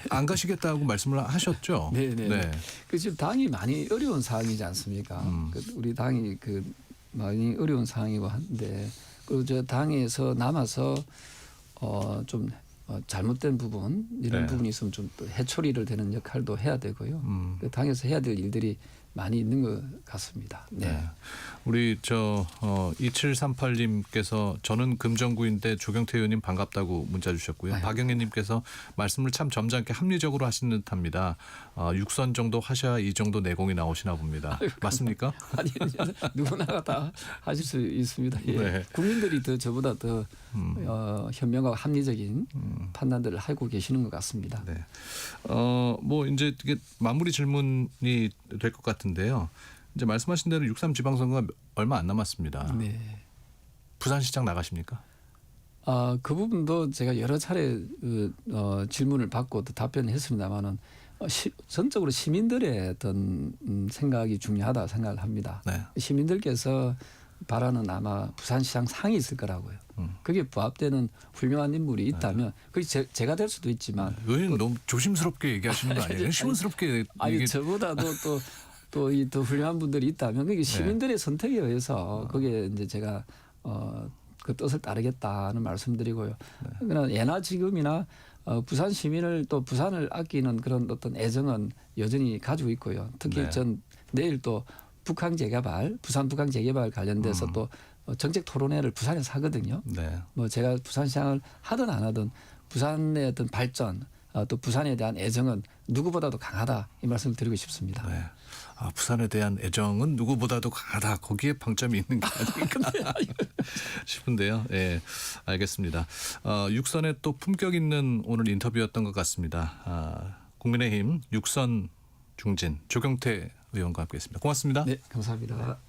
안 가시겠다고 말씀을 하셨죠? 네. 네. 그 지금 당이 많이 어려운 상황이지 않습니까? 그 우리 당이 그 많이 어려운 상황이고 한데 그리고 저 당에서 남아서 좀 잘못된 부분 이런 네. 부분이 있으면 좀 또 해초리를 되는 역할도 해야 되고요. 그 당에서 해야 될 일들이 많이 있는 것 같습니다. 네. 네. 우리 2738님께서 저는 금정구인데 조경태 의원님 반갑다고 문자 주셨고요. 아유. 박영애님께서 말씀을 참 점잖게 합리적으로 하시는 듯합니다. 6선 정도 하셔야 이 정도 내공이 나오시나 봅니다. 맞습니까? 아니 누구나가 다 하실 수 있습니다. 예. 네. 국민들이 더 저보다 더 현명하고 합리적인 판단들을 하고 계시는 것 같습니다. 네. 뭐 이제 이게 마무리 질문이 될 것 같은데요. 이제 말씀하신 대로 6.3 지방선거가 얼마 안 남았습니다. 네. 부산시장 나가십니까? 그 부분도 제가 여러 차례 질문을 받고 또 답변했습니다만은 전적으로 시민들의 어떤 생각이 중요하다 생각을 합니다. 네. 시민들께서 바라는 아마 부산시장 상이 있을 거라고요. 그게 부합되는 훌륭한 인물이 있다면 그게 제가 될 수도 있지만 의원님 너무 조심스럽게 얘기하시는 거 아니에요? 시원스럽게 아니 저보다도 또 이 더 훌륭한 분들이 있다면 그게 시민들의 선택에 의해서 그게 이제 제가 그 뜻을 따르겠다는 말씀드리고요. 그러나 예나 지금이나 부산 시민을 또 부산을 아끼는 그런 어떤 애정은 여전히 가지고 있고요. 특히 네. 전 내일 또 부산 북한 재개발 관련돼서 또 정책 토론회를 부산에서 하거든요. 네. 뭐 제가 부산시장을 하든 안 하든 부산의 어떤 발전 또 부산에 대한 애정은 누구보다도 강하다 이 말씀을 드리고 싶습니다. 네. 아, 부산에 대한 애정은 누구보다도 강하다. 거기에 방점이 있는 게 아닐까 싶은데요. 예, 알겠습니다. 육선의 또 품격 있는 오늘 인터뷰였던 것 같습니다. 국민의힘 육선 중진 조경태 의원과 함께했습니다. 고맙습니다. 네, 감사합니다.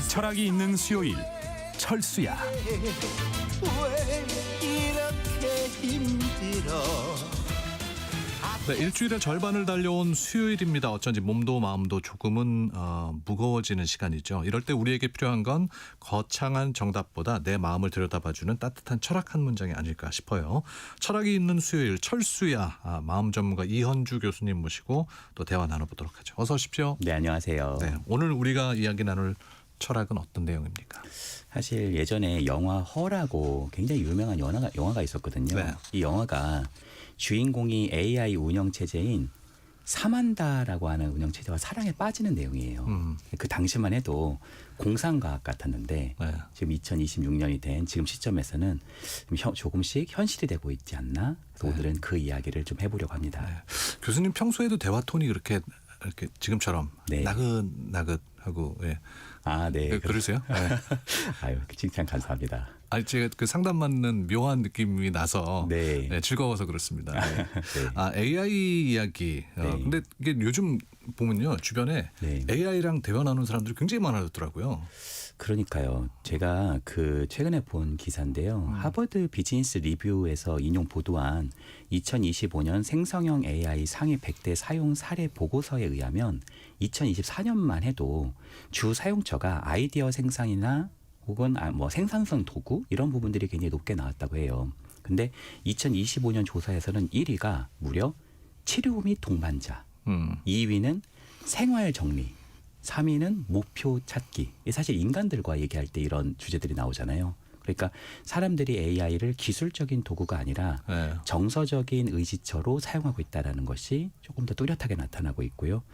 철학이 있는 수요일 철수야. 왜 이렇게 힘들어. 네, 일주일의 절반을 달려온 수요일입니다. 어쩐지 몸도 마음도 조금은 무거워지는 시간이죠. 이럴 때 우리에게 필요한 건 거창한 정답보다 내 마음을 들여다봐주는 따뜻한 철학 한 문장이 아닐까 싶어요. 철학이 있는 수요일 철수야 마음 전문가 이현주 교수님 모시고 또 대화 나눠보도록 하죠. 어서 오십시오. 네, 안녕하세요. 네, 오늘 우리가 이야기 나눌 철학은 어떤 내용입니까? 사실 예전에 영화 허라고 굉장히 유명한 영화가 있었거든요. 네. 이 영화가 주인공이 AI 운영체제인 사만다라고 하는 운영체제와 사랑에 빠지는 내용이에요. 그 당시만 해도 공상과학 같았는데 네. 지금 2026년이 된 지금 시점에서는 조금씩 현실이 되고 있지 않나? 그래서 오늘은 그 이야기를 좀 해보려고 합니다. 네. 교수님 평소에도 대화 톤이 이렇게 지금처럼 네. 나긋나긋하고 예. 아, 네. 그러세요? 네. 아유, 칭찬 감사합니다. 아니 제가 그 상담 받는 묘한 느낌이 나서 네. 네, 즐거워서 그렇습니다. 네. 네. AI 이야기. 네. 근데 이게 요즘 보면요 주변에 네. AI랑 대화 나누는 사람들이 굉장히 많아졌더라고요. 그러니까요. 제가 그 최근에 본 기사인데요. 하버드 비즈니스 리뷰에서 인용 보도한 2025년 생성형 AI 상위 100대 사용 사례 보고서에 의하면 2024년만 해도 주 사용처가 아이디어 생산이나 혹은 뭐 생산성 도구 이런 부분들이 굉장히 높게 나왔다고 해요. 근데 2025년 조사에서는 1위가 무려 치료 및 동반자, 2위는 생활 정리, 3위는 목표 찾기. 사실 인간들과 얘기할 때 이런 주제들이 나오잖아요. 그러니까 사람들이 AI를 기술적인 도구가 아니라 네. 정서적인 의지처로 사용하고 있다는 것이 조금 더 뚜렷하게 나타나고 있고요.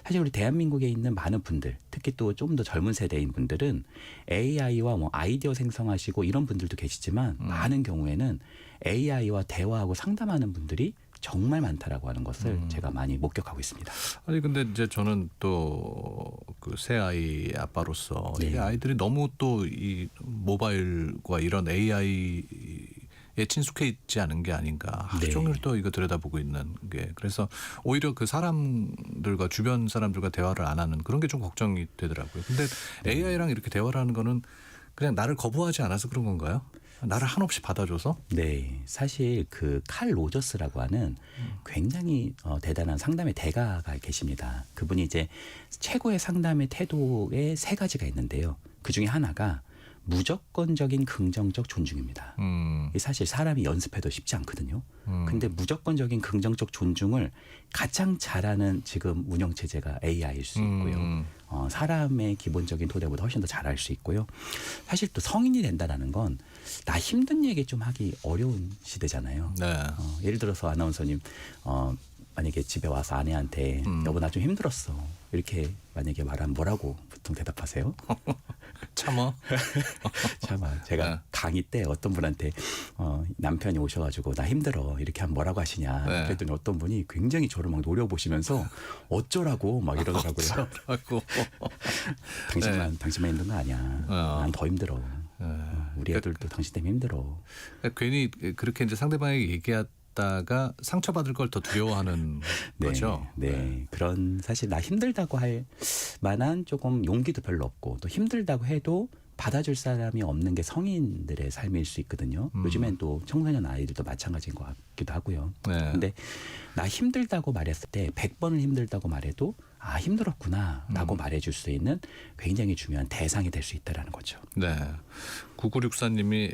사실 우리 대한민국에 있는 많은 분들, 특히 또 좀 더 젊은 세대인 분들은 AI와 뭐 아이디어 생성하시고 이런 분들도 계시지만 많은 경우에는 AI와 대화하고 상담하는 분들이 정말 많다라고 하는 것을 제가 많이 목격하고 있습니다. 아니 근데 이제 저는 또 그 새 아이 아빠로서 네. 이 아이들이 너무 또 이 모바일과 이런 AI에 친숙해 있지 않은 게 아닌가. 하루 네. 종일 또 이거 들여다보고 있는 게 그래서 오히려 그 사람들과 주변 사람들과 대화를 안 하는 그런 게 좀 걱정이 되더라고요. 근데 AI랑 이렇게 대화를 하는 거는 그냥 나를 거부하지 않아서 그런 건가요? 나를 한없이 받아줘서? 네, 사실 그 칼 로저스라고 하는 굉장히 대단한 상담의 대가가 계십니다. 그분이 이제 최고의 상담의 태도에 세 가지가 있는데요. 그 중에 하나가 무조건적인 긍정적 존중입니다. 이 사실 사람이 연습해도 쉽지 않거든요. 근데 무조건적인 긍정적 존중을 가장 잘하는 지금 운영체제가 AI일 수 있고요. 사람의 기본적인 토대보다 훨씬 더 잘할 수 있고요. 사실 또 성인이 된다는 건 나 힘든 얘기 좀 하기 어려운 시대잖아요. 네. 예를 들어서 아나운서님 만약에 집에 와서 아내한테 여보 나 좀 힘들었어 이렇게 만약에 말하면 뭐라고 보통 대답하세요? 참어. 참 제가 강의 때 어떤 분한테 남편이 오셔가지고 나 힘들어 이렇게 하면 뭐라고 하시냐 네. 그랬더니 어떤 분이 굉장히 저를 막 노려보시면서 어쩌라고 막 이러더라고요. 하고. 당신만 힘든 거 아니야. 난 더 힘들어. 우리 애들도 당신 때문에 힘들어. 괜히 그렇게 이제 상대방에게 얘기하다가 상처받을 걸 더 두려워하는 거죠. 네. 그런 사실 나 힘들다고 할 만한 조금 용기도 별로 없고 또 힘들다고 해도 받아줄 사람이 없는 게 성인들의 삶일 수 있거든요. 요즘엔 또 청소년 아이들도 마찬가지인 것 같기도 하고요. 네. 근데 나 힘들다고 말했을 때 100번을 힘들다고 말해도 아 힘들었구나 라고 말해줄 수 있는 굉장히 중요한 대상이 될 수 있다는 거죠. 네. 9964님이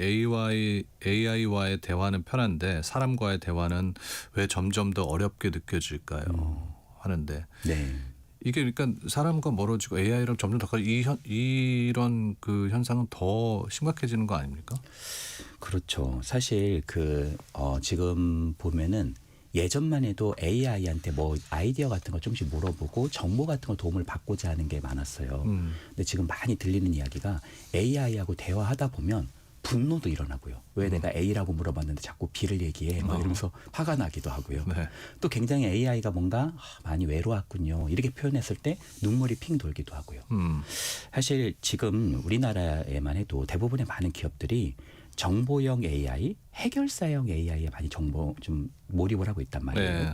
AI와의 대화는 편한데 사람과의 대화는 왜 점점 더 어렵게 느껴질까요? 하는데 네. 이게 그러니까 사람과 멀어지고 AI랑 점점 더 가까이 이런 그 현상은 더 심각해지는 거 아닙니까? 그렇죠. 사실 지금 보면은 예전만 해도 AI한테 뭐 아이디어 같은 거 조금씩 물어보고 정보 같은 거 도움을 받고자 하는 게 많았어요. 근데 지금 많이 들리는 이야기가 AI하고 대화하다 보면 분노도 일어나고요. 왜 내가 A라고 물어봤는데 자꾸 B를 얘기해? 막 이러면서 화가 나기도 하고요. 네. 또 굉장히 AI가 뭔가 많이 외로웠군요. 이렇게 표현했을 때 눈물이 핑 돌기도 하고요. 사실 지금 우리나라에만 해도 대부분의 많은 기업들이 정보형 AI, 해결사형 AI에 많이 좀 몰입을 하고 있단 말이에요. 네.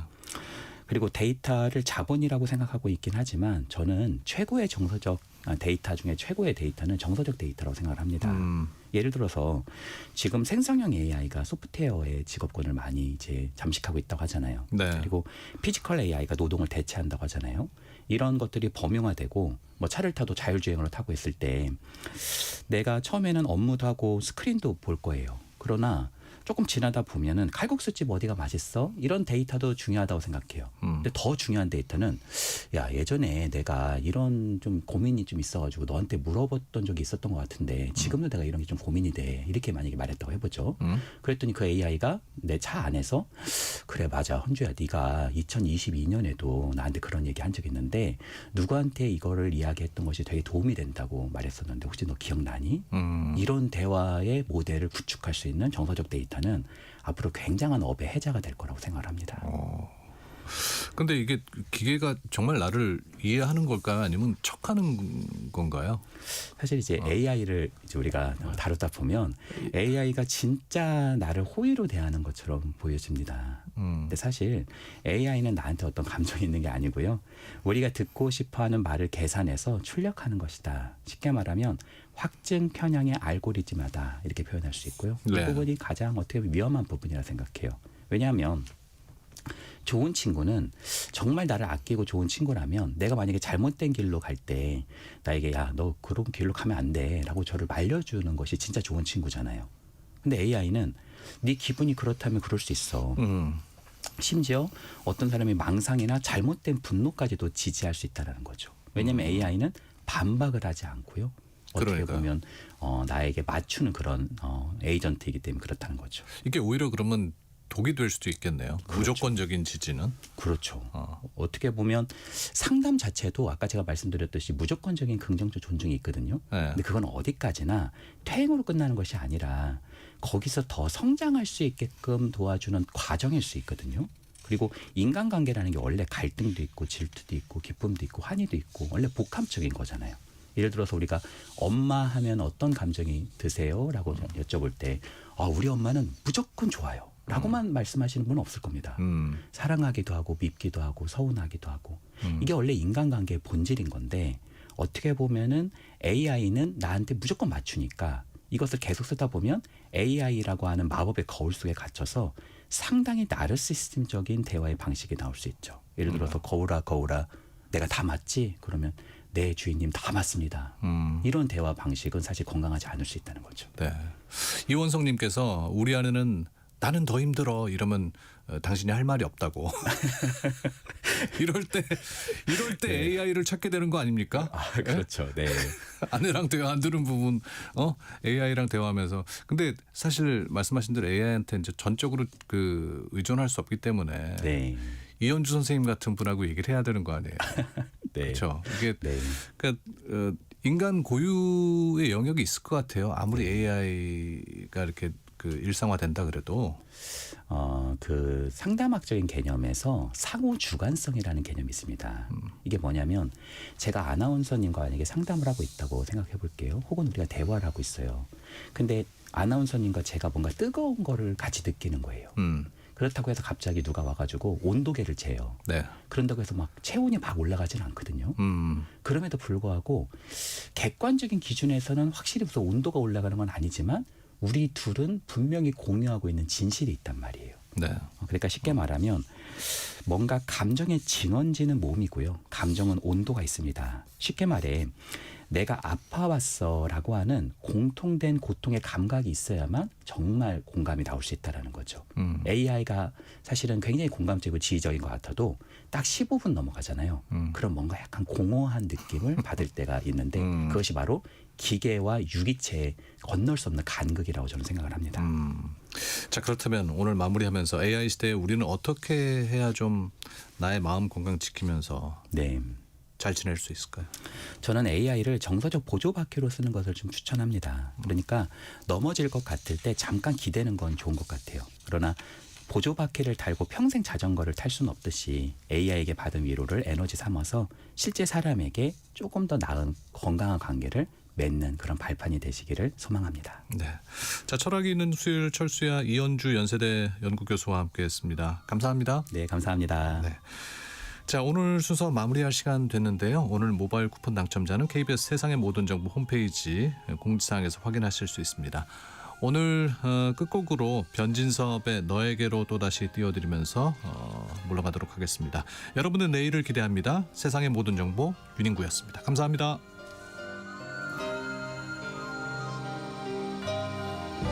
그리고 데이터를 자본이라고 생각하고 있긴 하지만 저는 최고의 정서적 데이터 중에 최고의 데이터는 정서적 데이터라고 생각을 합니다. 예를 들어서 지금 생성형 AI가 소프트웨어의 직업권을 많이 이제 잠식하고 있다고 하잖아요. 네. 그리고 피지컬 AI가 노동을 대체한다고 하잖아요. 이런 것들이 범용화되고 뭐 차를 타도 자율주행으로 타고 있을 때 내가 처음에는 업무도 하고 스크린도 볼 거예요. 그러나 조금 지나다 보면은 칼국수집 어디가 맛있어? 이런 데이터도 중요하다고 생각해요. 근데 더 중요한 데이터는 야 예전에 내가 이런 좀 고민이 좀 있어가지고 너한테 물어봤던 적이 있었던 것 같은데 지금도 내가 이런 게 좀 고민이 돼. 이렇게 만약에 말했다고 해보죠. 그랬더니 그 AI가 내 차 안에서 그래 맞아 헌주야 네가 2022년에도 나한테 그런 얘기 한 적 있는데 누구한테 이거를 이야기했던 것이 되게 도움이 된다고 말했었는데 혹시 너 기억나니? 이런 대화의 모델을 구축할 수 있는 정서적 데이터는 앞으로 굉장한 업의 해자가 될 거라고 생각을 합니다. 근데 이게 기계가 정말 나를 이해하는 걸까요? 아니면 척하는 건가요? 사실 이제 AI를 이제 우리가 다루다 보면 AI가 진짜 나를 호의로 대하는 것처럼 보여집니다. 근데 사실 AI는 나한테 어떤 감정이 있는 게 아니고요. 우리가 듣고 싶어하는 말을 계산해서 출력하는 것이다. 쉽게 말하면 확증 편향의 알고리즘하다 이렇게 표현할 수 있고요. 네. 이 부분이 가장 어떻게 보면 위험한 부분이라 생각해요. 왜냐하면 좋은 친구는 정말 나를 아끼고 좋은 친구라면 내가 만약에 잘못된 길로 갈 때 나에게 야, 너 그런 길로 가면 안 돼 라고 저를 말려주는 것이 진짜 좋은 친구잖아요. 근데 AI는 네 기분이 그렇다면 그럴 수 있어. 심지어 어떤 사람이 망상이나 잘못된 분노까지도 지지할 수 있다는 거죠. 왜냐하면 AI는 반박을 하지 않고요. 어떻게 그러니까요. 보면 나에게 맞추는 그런 에이전트이기 때문에 그렇다는 거죠. 이게 오히려 그러면 독이 될 수도 있겠네요. 그렇죠. 무조건적인 지지는. 그렇죠. 어떻게 보면 상담 자체도 아까 제가 말씀드렸듯이 무조건적인 긍정적 존중이 있거든요. 네. 근데 그건 어디까지나 퇴행으로 끝나는 것이 아니라 거기서 더 성장할 수 있게끔 도와주는 과정일 수 있거든요. 그리고 인간관계라는 게 원래 갈등도 있고 질투도 있고 기쁨도 있고 환희도 있고 원래 복합적인 거잖아요. 예를 들어서 우리가 엄마 하면 어떤 감정이 드세요? 라고 여쭤볼 때 우리 엄마는 무조건 좋아요. 라고만 말씀하시는 분은 없을 겁니다. 사랑하기도 하고 밉기도 하고 서운하기도 하고 이게 원래 인간관계의 본질인 건데 어떻게 보면은 AI는 나한테 무조건 맞추니까 이것을 계속 쓰다 보면 AI라고 하는 마법의 거울 속에 갇혀서 상당히 나르시시즘적인 대화의 방식이 나올 수 있죠. 예를 들어서 거울아 내가 다 맞지? 그러면 네 주인님 다 맞습니다. 이런 대화 방식은 사실 건강하지 않을 수 있다는 거죠. 네. 이원성님께서 우리 아내는 나는 더 힘들어 이러면 당신이 할 말이 없다고. 이럴 때 네. AI를 찾게 되는 거 아닙니까? 그렇죠. 네. 아내랑 대화 안 들은 부분 AI랑 대화하면서 근데 사실 말씀하신 대로 AI한테 이제 전적으로 그 의존할 수 없기 때문에 네. 이현주 선생님 같은 분하고 얘기를 해야 되는 거 아니에요. 네. 그렇죠. 이게 네. 그러니까 인간 고유의 영역이 있을 것 같아요. 아무리 AI가 이렇게 그 일상화된다 그래도 그 상담학적인 개념에서 상호 주관성이라는 개념이 있습니다. 이게 뭐냐면 제가 아나운서님과 만약에 상담을 하고 있다고 생각해 볼게요. 혹은 우리가 대화를 하고 있어요. 근데 아나운서님과 제가 뭔가 뜨거운 거를 같이 느끼는 거예요. 그렇다고 해서 갑자기 누가 와가지고 온도계를 재요. 네. 그런다고 해서 막 체온이 막 올라가지는 않거든요. 그럼에도 불구하고 객관적인 기준에서는 확실히 무슨 온도가 올라가는 건 아니지만 우리 둘은 분명히 공유하고 있는 진실이 있단 말이에요. 네. 그러니까 쉽게 말하면 뭔가 감정의 진원지는 몸이고요. 감정은 온도가 있습니다. 쉽게 말해 내가 아파왔어라고 하는 공통된 고통의 감각이 있어야만 정말 공감이 나올 수 있다는 거죠. AI가 사실은 굉장히 공감적이고 지휘적인 것 같아도 딱 15분 넘어가잖아요. 그럼 뭔가 약간 공허한 느낌을 받을 때가 있는데 그것이 바로 기계와 유기체의 건널 수 없는 간극이라고 저는 생각을 합니다. 자, 그렇다면 오늘 마무리하면서 AI 시대에 우리는 어떻게 해야 좀 나의 마음 건강 지키면서 네. 잘 지낼 수 있을까요? 저는 AI를 정서적 보조바퀴로 쓰는 것을 좀 추천합니다. 그러니까 넘어질 것 같을 때 잠깐 기대는 건 좋은 것 같아요. 그러나 보조바퀴를 달고 평생 자전거를 탈 수는 없듯이 AI에게 받은 위로를 에너지 삼아서 실제 사람에게 조금 더 나은 건강한 관계를 맺는 그런 발판이 되시기를 소망합니다. 네. 자, 철학이 있는 수요일 철수야 이현주 연세대 연구교수와 함께했습니다. 감사합니다. 네, 감사합니다. 네. 자, 오늘 순서 마무리할 시간 됐는데요. 오늘 모바일 쿠폰 당첨자는 KBS 세상의 모든 정보 홈페이지 공지사항에서 확인하실 수 있습니다. 오늘 끝곡으로 변진섭의 너에게로 또다시 띄워드리면서 물러가도록 하겠습니다. 여러분의 내일을 기대합니다. 세상의 모든 정보 윤인구였습니다. 감사합니다.